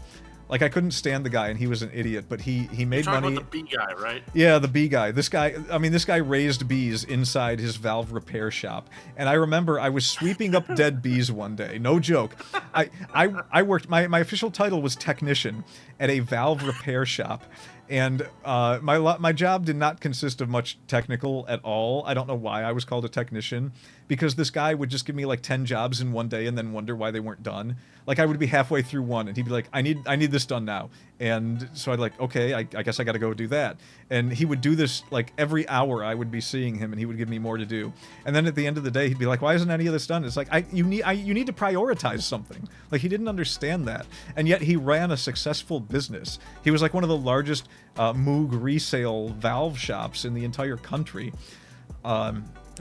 Like, I couldn't stand the guy, and he was an idiot, but he made money. You're talking about the bee guy, right? Yeah, the bee guy. This guy raised bees inside his valve repair shop. And I remember I was sweeping up dead bees one day. No joke. I worked, my official title was technician at a valve repair shop. And my job did not consist of much technical at all. I don't know why I was called a technician, because this guy would just give me like 10 jobs in one day and then wonder why they weren't done. Like, I would be halfway through one and he'd be like, I need this done now. And so I'd like, okay, I guess I got to go do that. And he would do this like every hour. I would be seeing him and he would give me more to do. And then at the end of the day, he'd be like, why isn't any of this done? It's like, you need to prioritize something. Like, he didn't understand that. And yet he ran a successful business. He was like one of the largest Moog resale valve shops in the entire country.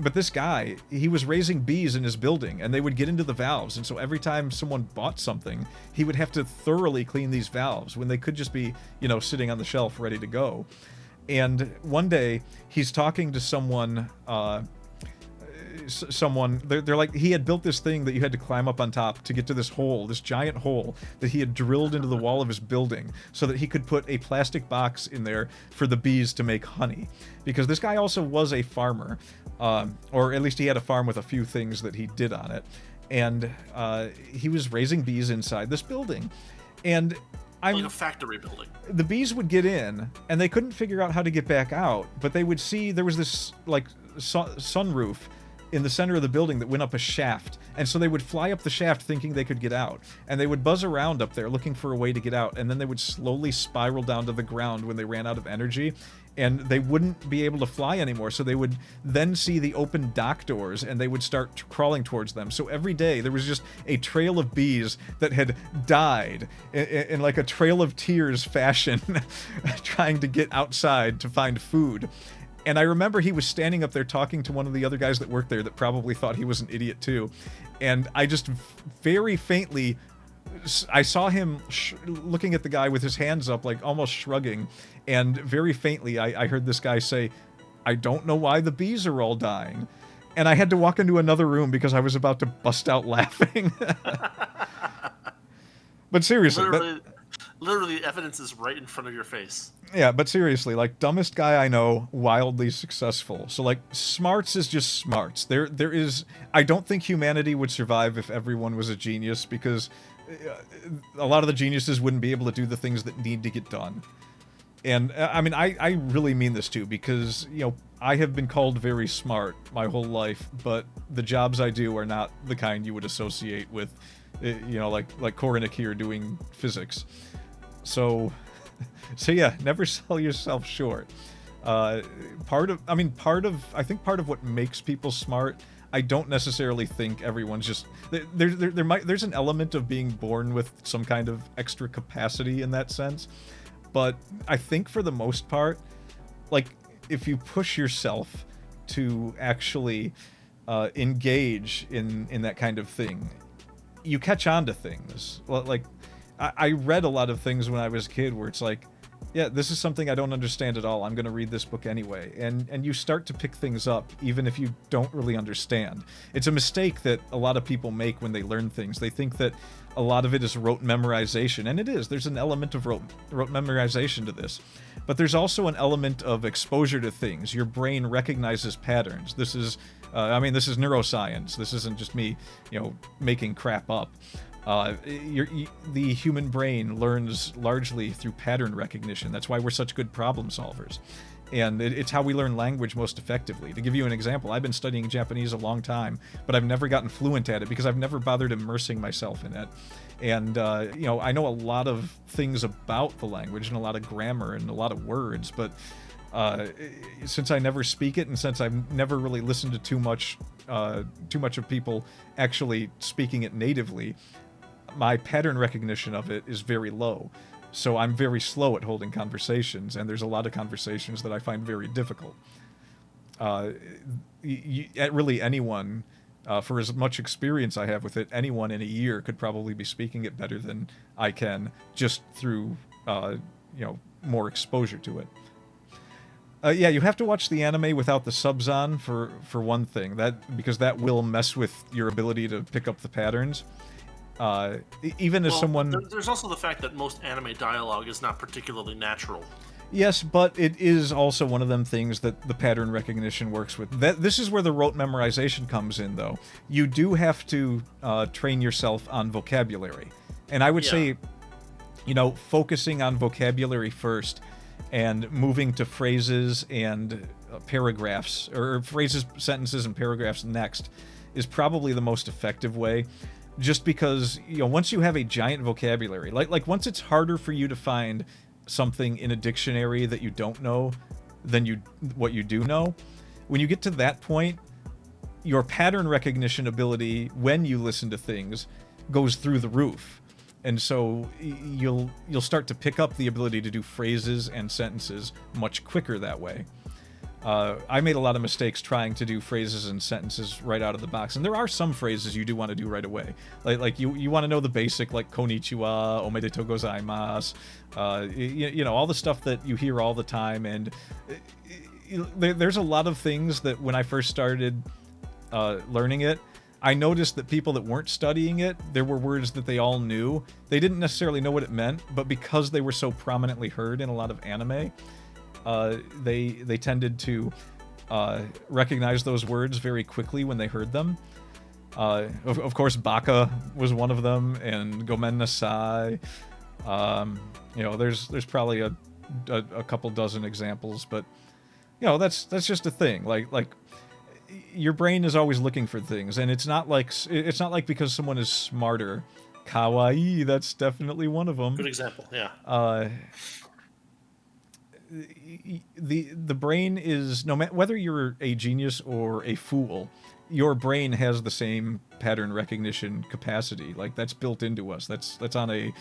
But this guy, he was raising bees in his building, and they would get into the valves, and so every time someone bought something, he would have to thoroughly clean these valves when they could just be, sitting on the shelf ready to go. And one day, he's talking to someone, they're like, he had built this thing that you had to climb up on top to get to this hole, this giant hole that he had drilled into the wall of his building so that he could put a plastic box in there for the bees to make honey. Because this guy also was a farmer, or at least he had a farm with a few things that he did on it. And he was raising bees inside this building. And like a factory building. The bees would get in, and they couldn't figure out how to get back out, but they would see there was this, like, sunroof in the center of the building that went up a shaft, and so they would fly up the shaft thinking they could get out, and they would buzz around up there looking for a way to get out, and then they would slowly spiral down to the ground when they ran out of energy, and they wouldn't be able to fly anymore, so they would then see the open dock doors, and they would start crawling towards them. So every day there was just a trail of bees that had died in like a trail of tears fashion trying to get outside to find food. And I remember he was standing up there talking to one of the other guys that worked there that probably thought he was an idiot too. And I just very faintly, I saw him looking at the guy with his hands up, like almost shrugging. And very faintly, I heard this guy say, I don't know why the bees are all dying. And I had to walk into another room because I was about to bust out laughing. But seriously. Literally, evidence is right in front of your face. Yeah, but seriously, like, dumbest guy I know, wildly successful. So, like, smarts is just smarts. There is... I don't think humanity would survive if everyone was a genius, because a lot of the geniuses wouldn't be able to do the things that need to get done. And I mean, I really mean this too, because, I have been called very smart my whole life, but the jobs I do are not the kind you would associate with, like Korenik here doing physics. So, so yeah, never sell yourself short. I think part of what makes people smart, I don't necessarily think everyone's just there's an element of being born with some kind of extra capacity in that sense, but I think for the most part, like, if you push yourself to actually engage in that kind of thing, you catch on to things. Like, I read a lot of things when I was a kid where it's like, yeah, this is something I don't understand at all. I'm going to read this book anyway. And you start to pick things up even if you don't really understand. It's a mistake that a lot of people make when they learn things. They think that a lot of it is rote memorization, and it is. There's an element of rote memorization to this. But there's also an element of exposure to things. Your brain recognizes patterns. This is neuroscience. This isn't just me, making crap up. The human brain learns largely through pattern recognition. That's why we're such good problem solvers. And it's how we learn language most effectively. To give you an example, I've been studying Japanese a long time, but I've never gotten fluent at it because I've never bothered immersing myself in it. And, I know a lot of things about the language and a lot of grammar and a lot of words, but since I never speak it and since I've never really listened to too much of people actually speaking it natively, my pattern recognition of it is very low. So I'm very slow at holding conversations, and there's a lot of conversations that I find very difficult. Really anyone, for as much experience I have with it, anyone in a year could probably be speaking it better than I can, just through, more exposure to it. Yeah, you have to watch the anime without the subs on for one thing, because that will mess with your ability to pick up the patterns. Even as someone... There's also the fact that most anime dialogue is not particularly natural. Yes, but it is also one of them things that the pattern recognition works with. This is where the rote memorization comes in, though. You do have to train yourself on vocabulary. And I would say, focusing on vocabulary first and moving to phrases and paragraphs, or phrases, sentences, and paragraphs next, is probably the most effective way. Just because, once you have a giant vocabulary, like once it's harder for you to find something in a dictionary that you don't know than what you do know, when you get to that point, your pattern recognition ability when you listen to things goes through the roof. And so you'll start to pick up the ability to do phrases and sentences much quicker that way. I made a lot of mistakes trying to do phrases and sentences right out of the box, and there are some phrases you do want to do right away. Like you want to know the basic, like konnichiwa, omedetou gozaimasu, all the stuff that you hear all the time. And there's a lot of things that when I first started learning it, I noticed that people that weren't studying it, there were words that they all knew. They didn't necessarily know what it meant, but because they were so prominently heard in a lot of anime, they tended to recognize those words very quickly when they heard them. Of course, Baka was one of them, and Gomen Nasai. There's probably a couple dozen examples, but that's just a thing. Like your brain is always looking for things, and it's not like because someone is smarter. Kawaii, that's definitely one of them. Good example, yeah. The brain is, no matter whether you're a genius or a fool, your brain has the same pattern recognition capacity. Like, that's built into us. That's on a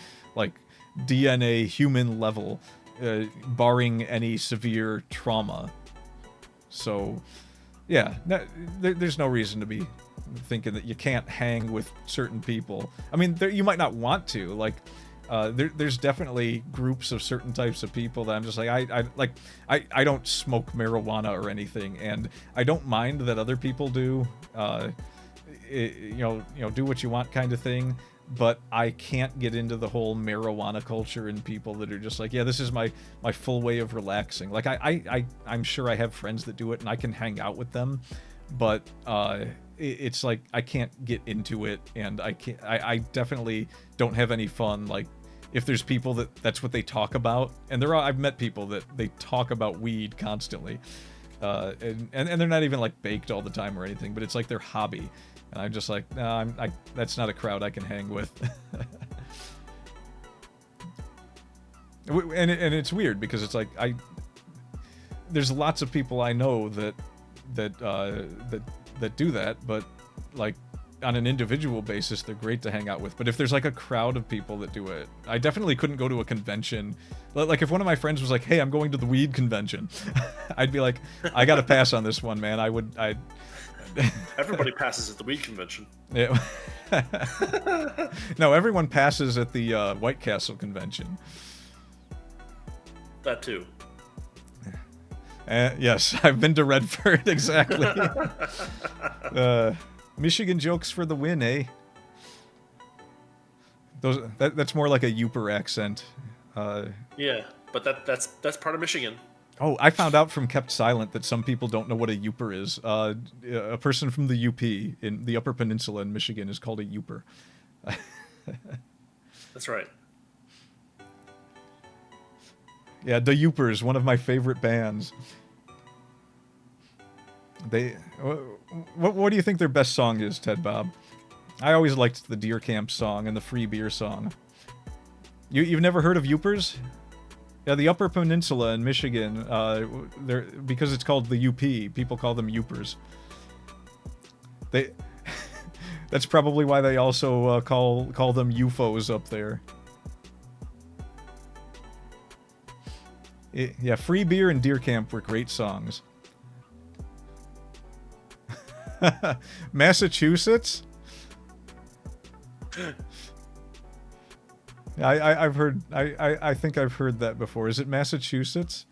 DNA human level, barring any severe trauma. So yeah, there's no reason to be thinking that you can't hang with certain people. I mean, you might not want to, there's definitely groups of certain types of people that I'm just like, I don't smoke marijuana or anything, and I don't mind that other people do, do what you want kind of thing, but I can't get into the whole marijuana culture and people that are just like, yeah, this is my full way of relaxing. Like, I'm sure I have friends that do it and I can hang out with them, but it's like I can't get into it, and I definitely don't have any fun if there's people that's what they talk about, and I've met people that they talk about weed constantly, and they're not even like baked all the time or anything, but it's like their hobby, and I'm just like, no, that's not a crowd I can hang with. And it's weird because it's like there's lots of people I know that do that, but like on an individual basis they're great to hang out with. But if there's like a crowd of people that do it, I definitely couldn't go to a convention. Like if one of my friends was like, hey, I'm going to the weed convention, I'd be like, I gotta pass on this one, man. Everybody passes at the weed convention. Yeah. No, everyone passes at the White Castle convention. That too. Yes, I've been to Redford, exactly. Michigan jokes for the win, eh? That's more like a Yooper accent. Yeah, but that's part of Michigan. Oh, I found out from Kept Silent that some people don't know what a Yooper is. A person from the UP in the Upper Peninsula in Michigan is called a Yooper. That's right. Yeah, the Yoopers, one of my favorite bands. What do you think their best song is, Ted Bob? I always liked the Deer Camp song and the Free Beer song. You've never heard of Yoopers? Yeah, the Upper Peninsula in Michigan, because it's called the UP, people call them Yoopers. That's probably why they also call them UFOs up there. Yeah, Free Beer and Deer Camp were great songs. Massachusetts? I've heard. I think I've heard that before. Is it Massachusetts?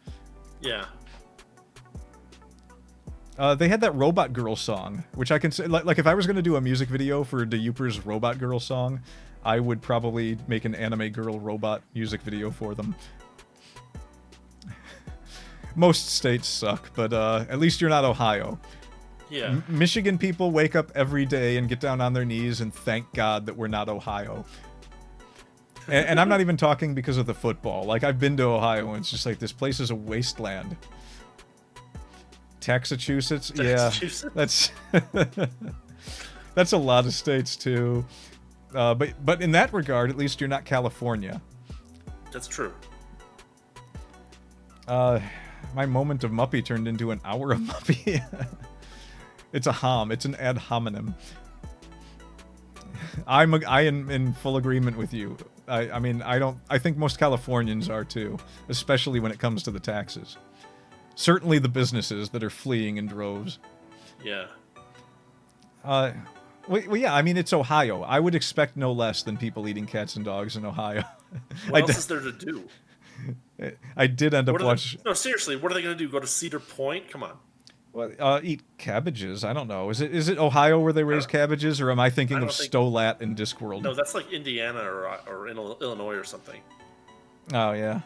Yeah. They had that Robot Girl song, which I can say, like if I was going to do a music video for the Yoopers' Robot Girl song, I would probably make an anime girl robot music video for them. Most states suck, but at least you're not Ohio. Yeah. Michigan people wake up every day and get down on their knees and thank God that we're not Ohio. And I'm not even talking because of the football. Like, I've been to Ohio, and it's just like, this place is a wasteland. Massachusetts? Yeah. That's that's a lot of states, too. But in that regard, at least you're not California. That's true. My moment of Muppy turned into an hour of Muppy. It's a hom. It's an ad hominem. I am in full agreement with you. I think most Californians are too, especially when it comes to the taxes. Certainly the businesses that are fleeing in droves. Yeah. Well, yeah, I mean, it's Ohio. I would expect no less than people eating cats and dogs in Ohio. What else is there to do? I did end up watching... No, seriously, what are they going to do? Go to Cedar Point? Come on. Well, eat cabbages. I don't know. Is it Ohio where they raise cabbages, or am I thinking of Stolat and Discworld? No, that's like Indiana or Illinois or something. Oh, yeah.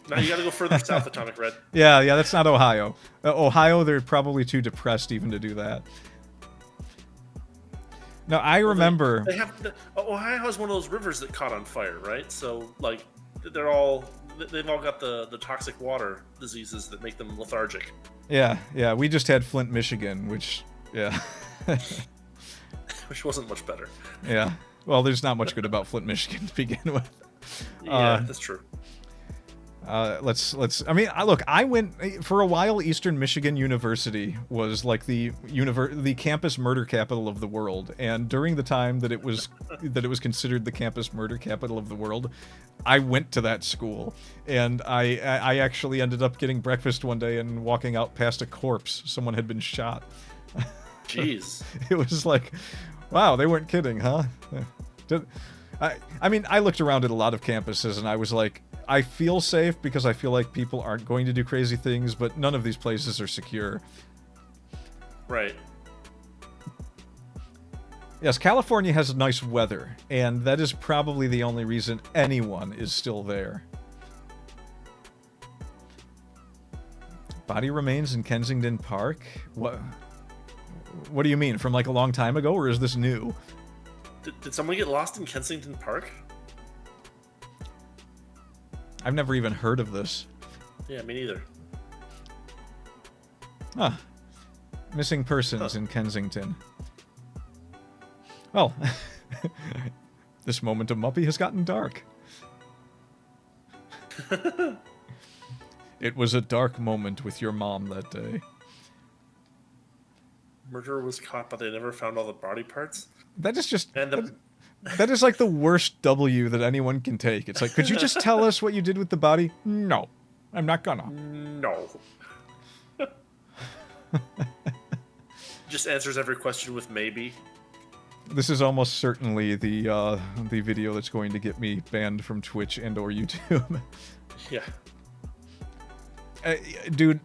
Now you got to go further south, Atomic Red. Yeah, that's not Ohio. Ohio, they're probably too depressed even to do that. No, I remember... Ohio has one of those rivers that caught on fire, right? So, like, they've all got the toxic water diseases that make them lethargic. Yeah, we just had Flint, Michigan, which, yeah. Which wasn't much better. Yeah, well, there's not much good about Flint, Michigan to begin with. Yeah, that's true. Look, I went for a while. Eastern Michigan University was like the campus murder capital of the world, and during the time that it was considered the campus murder capital of the world, I went to that school, and I actually ended up getting breakfast one day and walking out past a corpse. Someone had been shot. Jeez. It was like, wow, they weren't kidding, huh? I looked around at a lot of campuses, and I was like, I feel safe because I feel like people aren't going to do crazy things, but none of these places are secure. Right. Yes, California has nice weather, and that is probably the only reason anyone is still there. Body remains in Kensington Park? What do you mean? From like a long time ago, or is this new? Did someone get lost in Kensington Park? I've never even heard of this. Yeah, me neither. Huh. Missing persons in Kensington. Well, this moment of Muppy has gotten dark. It was a dark moment with your mom that day. Murderer was caught, but they never found all the body parts. That is just... And that is like the worst W that anyone can take. It's like, could you just tell us what you did with the body? No. I'm not gonna. No. Just answers every question with maybe. This is almost certainly the video that's going to get me banned from Twitch and or YouTube. Yeah. Dude,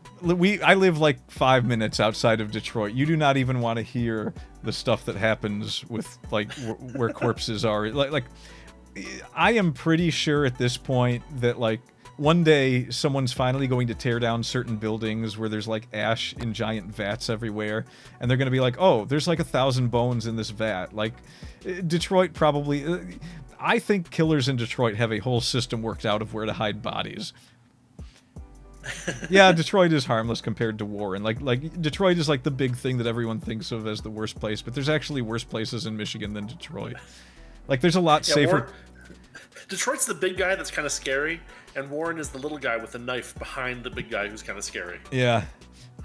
I live like 5 minutes outside of Detroit. You do not even want to hear the stuff that happens with like where corpses are. Like, I am pretty sure at this point that like one day someone's finally going to tear down certain buildings where there's like ash in giant vats everywhere, and they're going to be like, oh, there's like 1,000 bones in this vat. Like, Detroit probably... I think killers in Detroit have a whole system worked out of where to hide bodies. Yeah, Detroit is harmless compared to Warren. Like Detroit is like the big thing that everyone thinks of as the worst place, but there's actually worse places in Michigan than Detroit. Like, there's a lot safer... Detroit's the big guy that's kind of scary, and Warren is the little guy with the knife behind the big guy who's kind of scary. Yeah.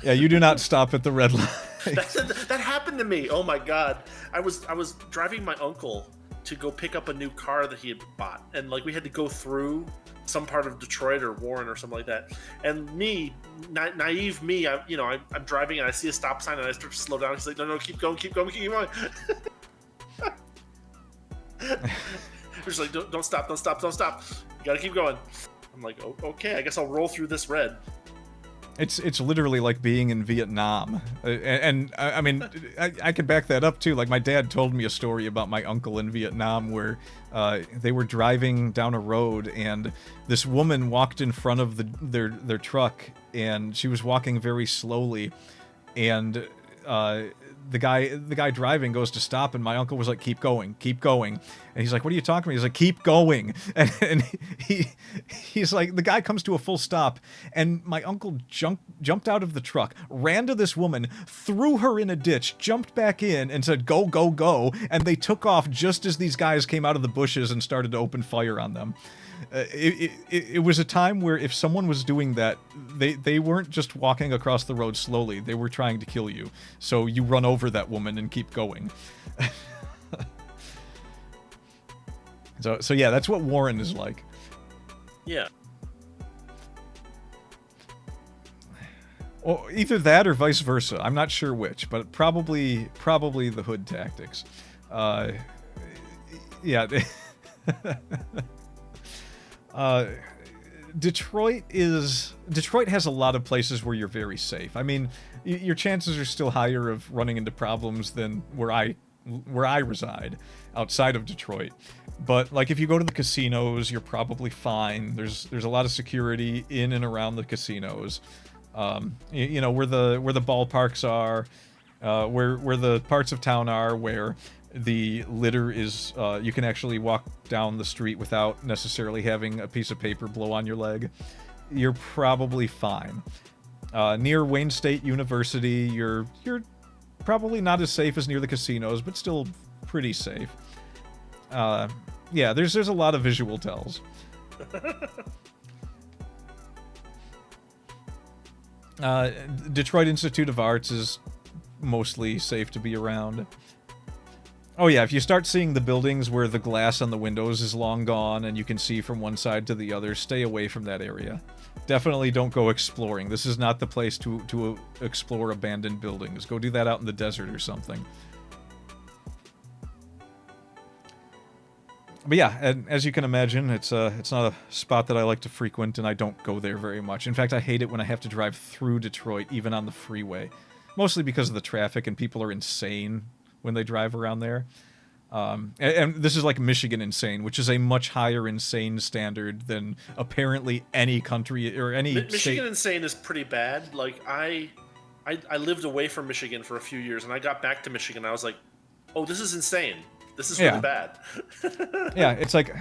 Yeah, you do not stop at the red light. That happened to me. Oh my god. I was driving my uncle to go pick up a new car that he had bought, and like we had to go through some part of Detroit or Warren or something like that. And me, naive me, I'm driving and I see a stop sign and I start to slow down. He's like, no, keep going. He's like, don't stop. You gotta keep going. I'm like, oh, okay, I guess I'll roll through this red. It's literally like being in Vietnam. I mean, I could back that up too. Like, my dad told me a story about my uncle in Vietnam where they were driving down a road and this woman walked in front of their truck, and she was walking very slowly, and the guy driving goes to stop, and my uncle was like, keep going. And he's like, what are you talking about? He's like, keep going. And he's like, the guy comes to a full stop, and my uncle jumped out of the truck, ran to this woman, threw her in a ditch, jumped back in, and said, go, go, go. And they took off just as these guys came out of the bushes and started to open fire on them. It was a time where if someone was doing that, they weren't just walking across the road slowly, they were trying to kill you. So you run over that woman and keep going. So yeah, that's what Warren is like. Yeah. Or either that or vice versa. I'm not sure which, but probably the hood tactics. Yeah. Detroit has a lot of places where you're very safe. I mean, your chances are still higher of running into problems than where I reside outside of Detroit. But like, if you go to the casinos, you're probably fine. There's a lot of security in and around the casinos. You know, where the ballparks are, where the parts of town are where the litter is, you can actually walk down the street without necessarily having a piece of paper blow on your leg. You're probably fine. Near Wayne State University, you're probably not as safe as near the casinos, but still pretty safe. Yeah, there's a lot of visual tells. Detroit Institute of Arts is mostly safe to be around. Oh yeah, if you start seeing the buildings where the glass on the windows is long gone and you can see from one side to the other, stay away from that area. Definitely don't go exploring. This is not the place to explore abandoned buildings. Go do that out in the desert or something. But yeah, and as you can imagine, it's not a spot that I like to frequent, and I don't go there very much. In fact, I hate it when I have to drive through Detroit, even on the freeway. Mostly because of the traffic, and people are insane when they drive around there. And this is like Michigan insane, which is a much higher insane standard than apparently any country or any Michigan state. insane is pretty bad. Like, I lived away from Michigan for a few years, and I got back to Michigan, and I was like, oh, this is insane. This is Yeah. really bad. Yeah, it's like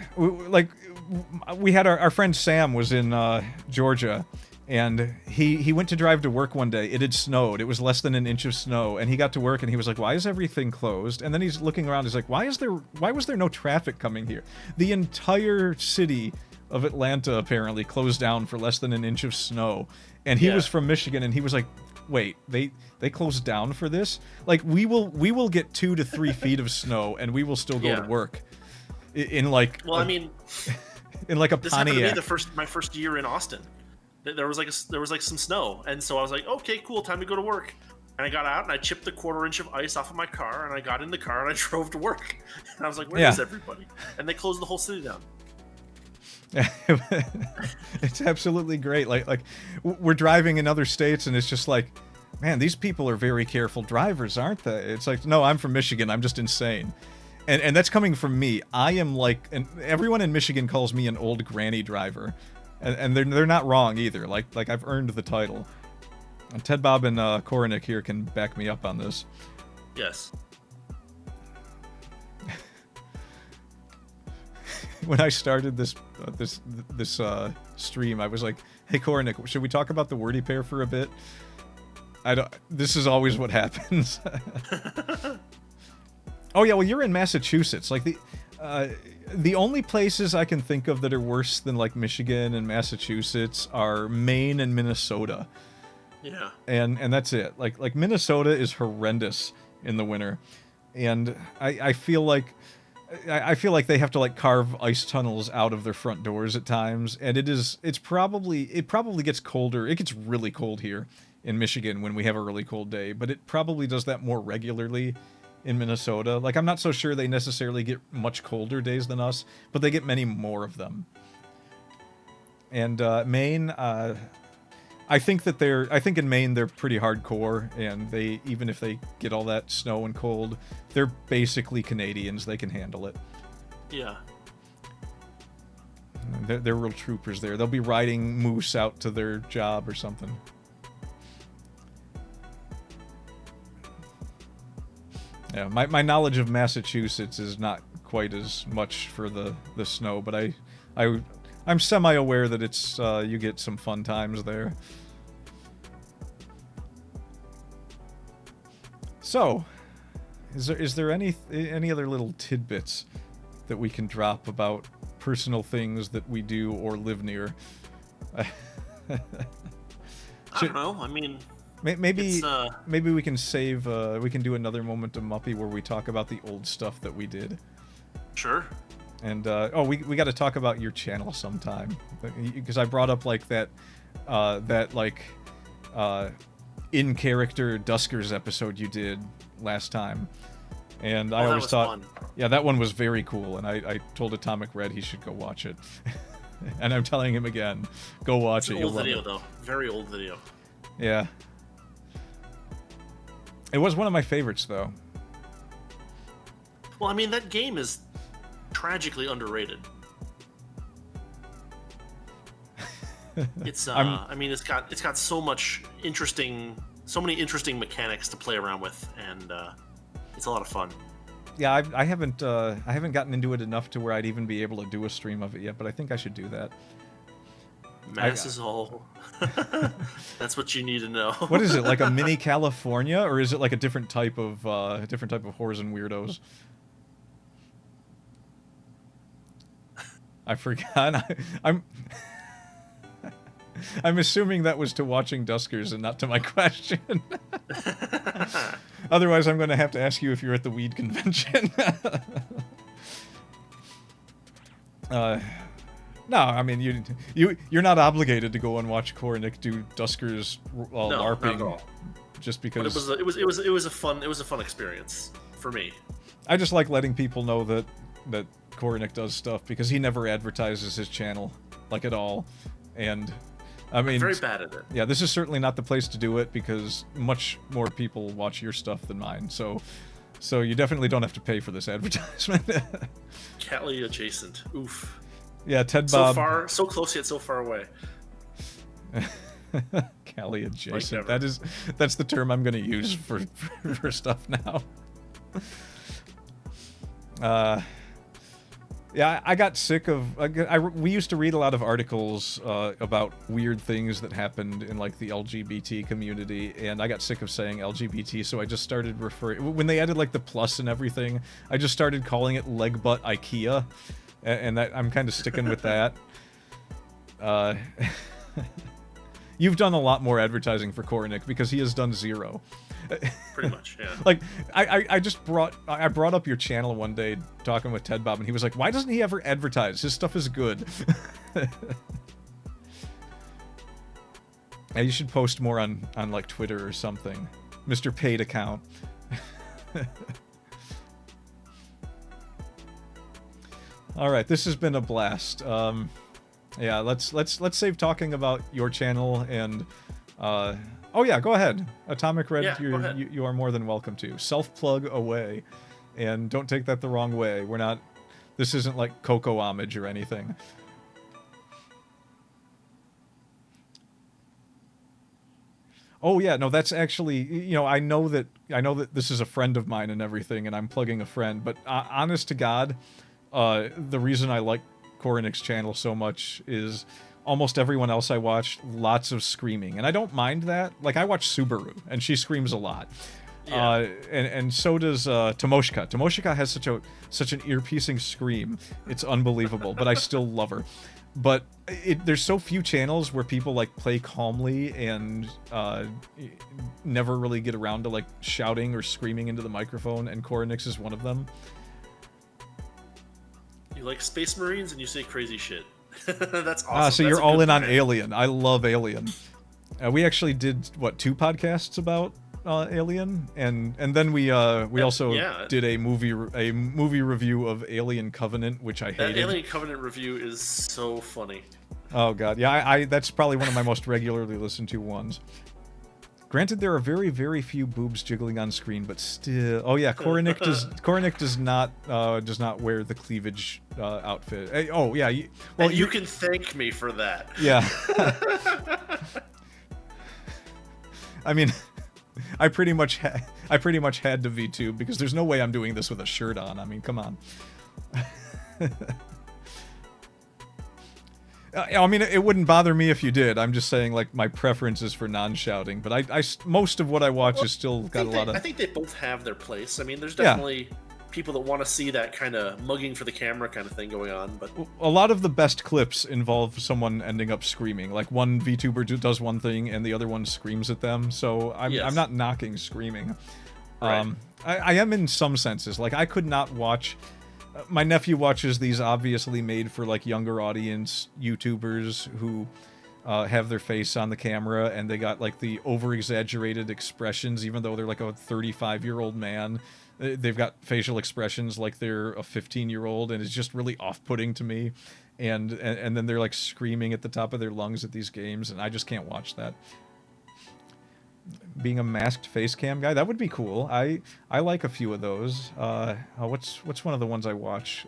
we had our friend Sam was in Georgia, and he went to drive to work one day. It had snowed. It was less than an inch of snow, and he got to work and he was like, "Why is everything closed?" And then he's looking around. He's like, "Why was there no traffic coming here?" The entire city of Atlanta apparently closed down for less than an inch of snow, and he was from Michigan, and he was like, "Wait, they closed down for this? Like we will get 2 to 3 feet of snow, and we will still go to work in like I mean, in like a this Pontiac." happened to me my first year in Austin. There was like some snow, and so I was like, okay, cool, time to go to work. And I got out and I chipped the 1/4 inch of ice off of my car, and I got in the car and I drove to work. And I was like, where is everybody? And they closed the whole city down. It's absolutely great. Like we're driving in other states, and it's just like, man, these people are very careful drivers, aren't they? It's like, no, I'm from Michigan. I'm just insane. And that's coming from me. I am like, and everyone in Michigan calls me an old granny driver. And they're not wrong either. Like I've earned the title. And Ted, Bob, and Korenick here can back me up on this. Yes. When I started this stream, I was like, "Hey Korenick, should we talk about the wordy pair for a bit?" This is always what happens. Oh yeah, well you're in Massachusetts. Like the only places I can think of that are worse than like Michigan and Massachusetts are Maine and Minnesota. Yeah. And that's it. Like Minnesota is horrendous in the winter, and I feel like they have to like carve ice tunnels out of their front doors at times, and it probably gets colder. It gets really cold here in Michigan when we have a really cold day, but it probably does that more regularly in Minnesota. Like, I'm not so sure they necessarily get much colder days than us, but they get many more of them. And Maine, I think in Maine they're pretty hardcore, and even if they get all that snow and cold, they're basically Canadians. They can handle it. Yeah. They're real troopers there. They'll be riding moose out to their job or something. Yeah, my knowledge of Massachusetts is not quite as much for the snow, but I'm semi-aware that it's you get some fun times there. So, is there any other little tidbits that we can drop about personal things that we do or live near? I don't know. I mean, maybe we can save. We can do another moment of Muppy where we talk about the old stuff that we did. Sure. And we got to talk about your channel sometime, because I brought up like that in character Duskers episode you did last time, and I always thought, yeah, that one was very cool, and I told Atomic Red he should go watch it, and I'm telling him again, go watch it. It's an old video though, very old video. Yeah. It was one of my favorites though. Well, I mean, that game is tragically underrated. It's I mean, it's got so many interesting mechanics to play around with, and it's a lot of fun. Yeah, I haven't gotten into it enough to where I'd even be able to do a stream of it yet, but I think I should do that. Mass is all. That's what you need to know. What is it, like a mini California, or is it like a different type of whores and weirdos? I forgot. I'm assuming that was to watching Duskers and not to my question. Otherwise, I'm going to have to ask you if you're at the weed convention. No, I mean you're not obligated to go and watch Korenick do Duskers LARPing. Not at all. Just because. But it was a fun experience for me. I just like letting people know that Korenick does stuff, because he never advertises his channel, like, at all, and I mean, I'm very bad at it. Yeah, this is certainly not the place to do it, because much more people watch your stuff than mine. So you definitely don't have to pay for this advertisement. Catly adjacent. Oof. Yeah, Ted Bob. So close yet so far away. Cali adjacent. That's the term I'm going to use for stuff now. Yeah, I got sick of. We used to read a lot of articles about weird things that happened in like the LGBT community, and I got sick of saying LGBT, so I just started referring. When they added like the plus and everything, I just started calling it leg butt IKEA, and that I'm kind of sticking with that. You've done a lot more advertising for Kornick because he has done zero. Pretty much, yeah. Like, I brought up your channel one day talking with Ted Bob, and he was like, why doesn't he ever advertise? His stuff is good. Yeah, you should post more on like Twitter or something. Mr. Paid Account. Alright, this has been a blast. Yeah, let's save talking about your channel and oh yeah, go ahead. Atomic Red, Yeah, you are more than welcome to. Self-plug away. And don't take that the wrong way. We're not... This isn't like Coco homage or anything. Oh yeah, no, that's actually... You know, I know that this is a friend of mine and everything, and I'm plugging a friend, but honest to God, the reason I like Kornick's channel so much is... Almost everyone else I watch, lots of screaming. And I don't mind that. Like, I watch Subaru, and she screams a lot. Yeah. And so does Tomoshika. Tomoshika has such an ear-piercing scream. It's unbelievable, but I still love her. But there's so few channels where people, like, play calmly and never really get around to, like, shouting or screaming into the microphone, and Kornick's is one of them. You like Space Marines and you say crazy shit. That's awesome. So you're all in on Alien. I love Alien. We actually did, what, 2 podcasts about Alien? And then we also did a movie review of Alien Covenant, which I hated. That Alien Covenant review is so funny. Oh god, yeah, that's probably one of my most regularly listened to ones. Granted, there are very, very few boobs jiggling on screen, but still... Oh yeah, Kornick does not wear the cleavage outfit. Oh yeah, well, you can thank me for that. Yeah. I mean, I pretty much had to VTube because there's no way I'm doing this with a shirt on. I mean, come on. I mean, it wouldn't bother me if you did. I'm just saying, like, my preference is for non-shouting. But most of what I watch is still got a lot of... I think they both have their place. I mean, there's definitely people that want to see that kind of mugging for the camera kind of thing going on. But a lot of the best clips involve someone ending up screaming. Like, one VTuber does one thing and the other one screams at them. So I'm not knocking screaming. Right. I am in some senses. Like, I could not watch... My nephew watches these obviously made for, like, younger audience YouTubers who have their face on the camera and they got, like, the over-exaggerated expressions, even though they're, like, a 35-year-old man. They've got facial expressions like they're a 15-year-old, and it's just really off-putting to me. And then they're, like, screaming at the top of their lungs at these games, and I just can't watch that. Being a masked face cam guy, that would be cool. I like a few of those. What's one of the ones I watch?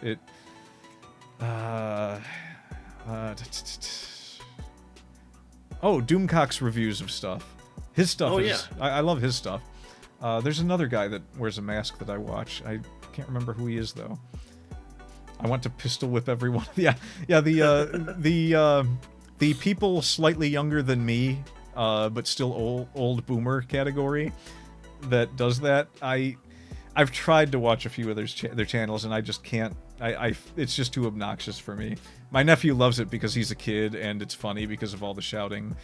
Doomcock's reviews of stuff. His stuff is... Yeah. I love his stuff. There's another guy that wears a mask that I watch. I can't remember who he is, though. I want to pistol whip everyone. The people slightly younger than me, but still old boomer category that does that. I've tried to watch a few of their channels, and I just can't. It's just too obnoxious for me. My nephew loves it because he's a kid, and it's funny because of all the shouting.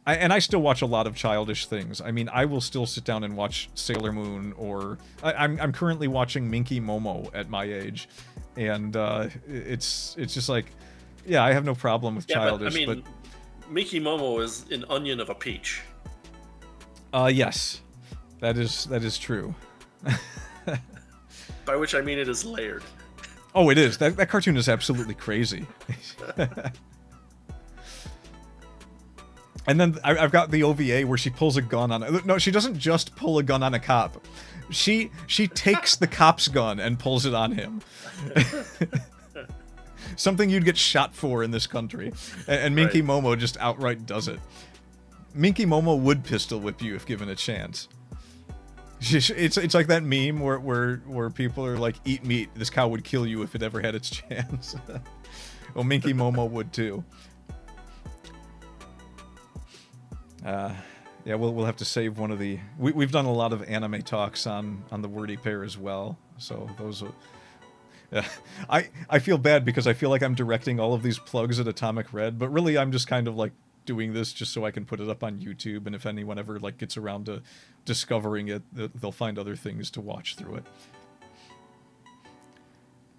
And I still watch a lot of childish things. I mean, I will still sit down and watch Sailor Moon, or I'm currently watching Minky Momo at my age, and it's just like, yeah, I have no problem with childish. But Minky Momo is an onion of a peach. Yes, that is true. By which I mean it is layered. Oh, it is. That cartoon is absolutely crazy. And then I've got the OVA where she pulls a gun on... No, she doesn't just pull a gun on a cop. She takes the cop's gun and pulls it on him. Something you'd get shot for in this country. And Minky Momo just outright does it. Minky Momo would pistol whip you if given a chance. It's like that meme where people are like, eat meat. This cow would kill you if it ever had its chance. Well, Minky Momo would too. Yeah, we'll have to save one of the. We've done a lot of anime talks on the Wordy Pair as well. So those. Yeah, I feel bad because I feel like I'm directing all of these plugs at Atomic Red, but really I'm just kind of like doing this just so I can put it up on YouTube, and if anyone ever like gets around to discovering it, they'll find other things to watch through it.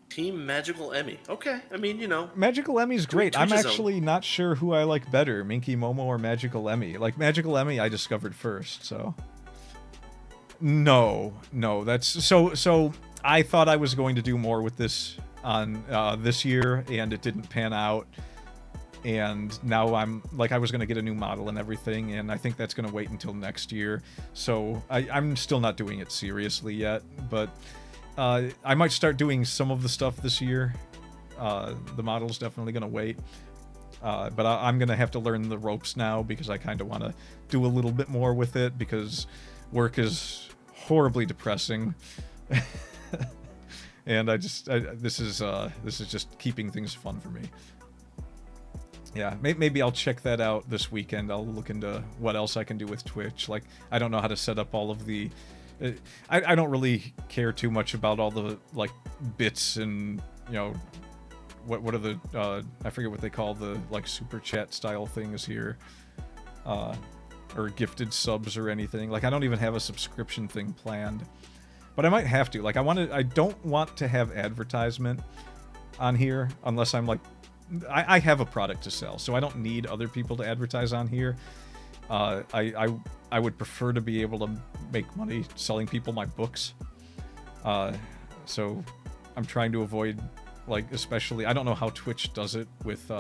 Team Magical Emmy. Okay, I mean, you know, Magical Emmy's great. I'm actually not sure who I like better, Minky Momo or Magical Emmy. Like Magical Emmy, I discovered first, so. No, that's so. I thought I was going to do more with this on this year, and it didn't pan out. And now I'm like, I was going to get a new model and everything, and I think that's going to wait until next year. So I'm still not doing it seriously yet, but I might start doing some of the stuff this year. The model's definitely going to wait. But I'm going to have to learn the ropes now because I kind of want to do a little bit more with it because work is horribly depressing. And this is just keeping things fun for me. Yeah, maybe I'll check that out this weekend. I'll look into what else I can do with Twitch. Like, I don't know how to set up all of the... I don't really care too much about all the, like, bits and, you know... What are the... I forget what they call the, like, super chat style things here. Or gifted subs or anything. Like, I don't even have a subscription thing planned. But I might have to. Like, I don't want to have advertisement on here unless I'm, like... I have a product to sell, so I don't need other people to advertise on here. I would prefer to be able to make money selling people my books. So I'm trying to avoid, like, especially... I don't know how Twitch does it with...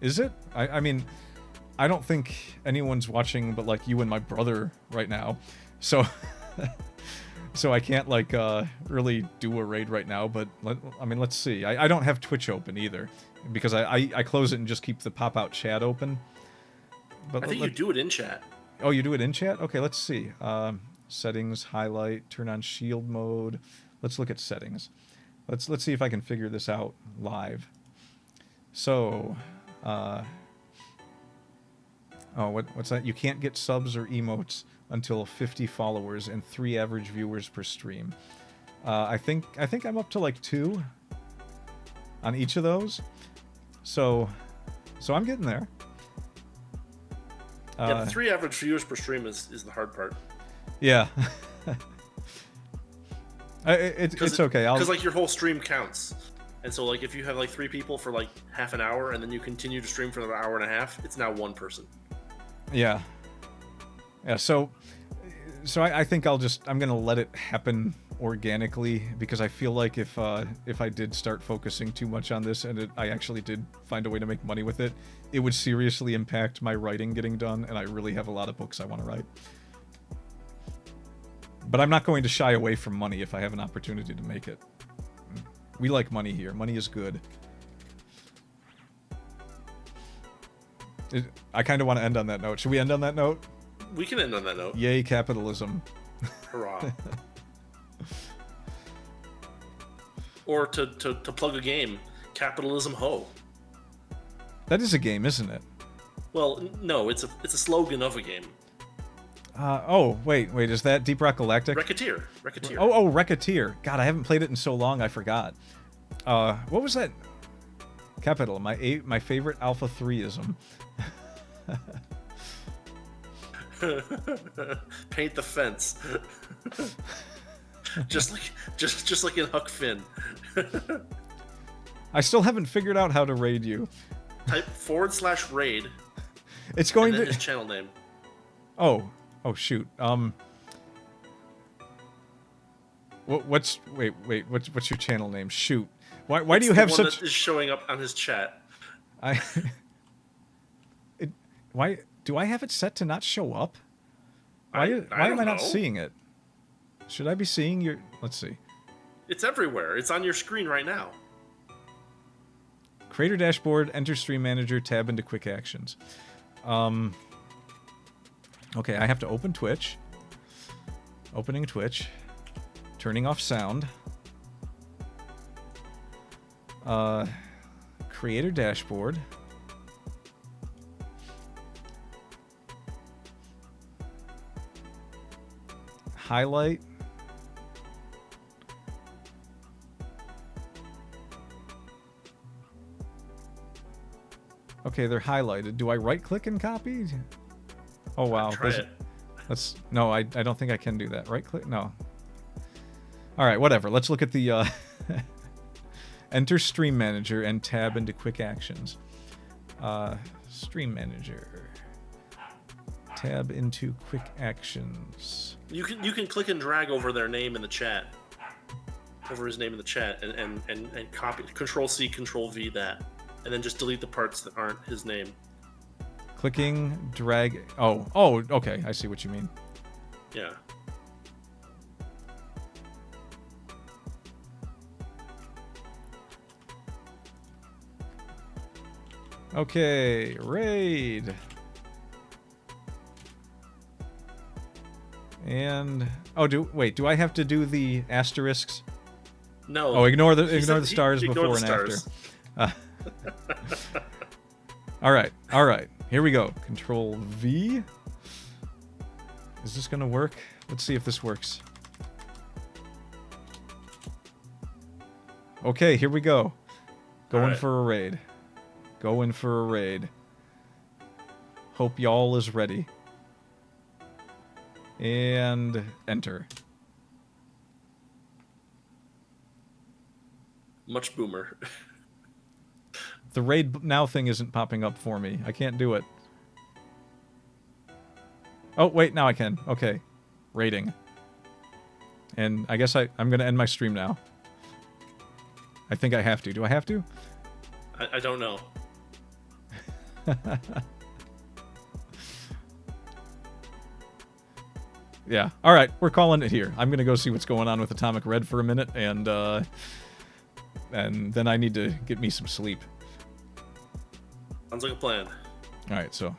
Is it? I mean, I don't think anyone's watching but, like, you and my brother right now. So... So I can't, like, really do a raid right now, but, I mean, let's see. I don't have Twitch open either, because I close it and just keep the pop-out chat open. But I think you do it in chat. Oh, you do it in chat? Okay, let's see. Settings, highlight, turn on shield mode. Let's look at settings. Let's see if I can figure this out live. So, oh, what's that? You can't get subs or emotes until 50 followers and 3 average viewers per stream. I think I'm up to like 2 on each of those. So I'm getting there. Yeah, the 3 average viewers per stream is the hard part. Yeah. It's okay. Because like your whole stream counts. And so like if you have like 3 people for like half an hour and then you continue to stream for another hour and a half, it's now 1 person. Yeah. Yeah, so I think I'm gonna let it happen organically, because I feel like if I did start focusing too much on this and I actually did find a way to make money with it, it would seriously impact my writing getting done, and I really have a lot of books I want to write. But I'm not going to shy away from money if I have an opportunity to make it. We like money here. Money is good. I kind of want to end on that note. Should we end on that note? We can end on that note. Yay, capitalism. Hurrah. Or to plug a game, Capitalism Ho. That is a game, isn't it? Well, no, it's a slogan of a game. Oh, wait, is that Deep Rock Galactic? Racketeer. Oh, Racketeer. God, I haven't played it in so long, I forgot. What was that? Capital, my favorite Alpha 3-ism. Paint the fence. just like in Huck Finn. I still haven't figured out how to raid you. Type /raid. It's going and then to his channel name. Oh shoot. What's your channel name? Shoot. Why do you have such? That is showing up on his chat. Why do I have it set to not show up? Why am I not seeing it? Should I be seeing your... Let's see. It's everywhere. It's on your screen right now. Creator dashboard, enter stream manager, tab into quick actions. Okay, I have to open Twitch. Opening Twitch. Turning off sound. Creator dashboard. Highlight. Okay, they're highlighted. Do I right-click and copy? Oh wow. Try it. No, I don't think I can do that. Right-click? No. All right, whatever. Let's look at the enter Stream Manager and tab into Quick Actions. Stream Manager. Tab into Quick Actions. You can click and drag over their name in the chat. Over his name in the chat and copy Control-C, Control-V that. And then just delete the parts that aren't his name. Clicking, drag. Oh, okay. I see what you mean. Yeah. Okay, raid. And do I have to do the asterisks? No. Oh, ignore the stars ignore before the stars. and after. All right. Here we go. Control V. Is this gonna work? Let's see if this works. Okay, here we go. Going for a raid. Going for a raid. Hope y'all is ready. And enter. Much boomer. The raid now thing isn't popping up for me. I can't do it. Oh, wait, now I can. Okay. Raiding. And I guess I'm going to end my stream now. I think I have to. Do I have to? I don't know. Yeah. All right, we're calling it here. I'm going to go see what's going on with Atomic Red for a minute, and then I need to get me some sleep. Sounds like a plan. All right, so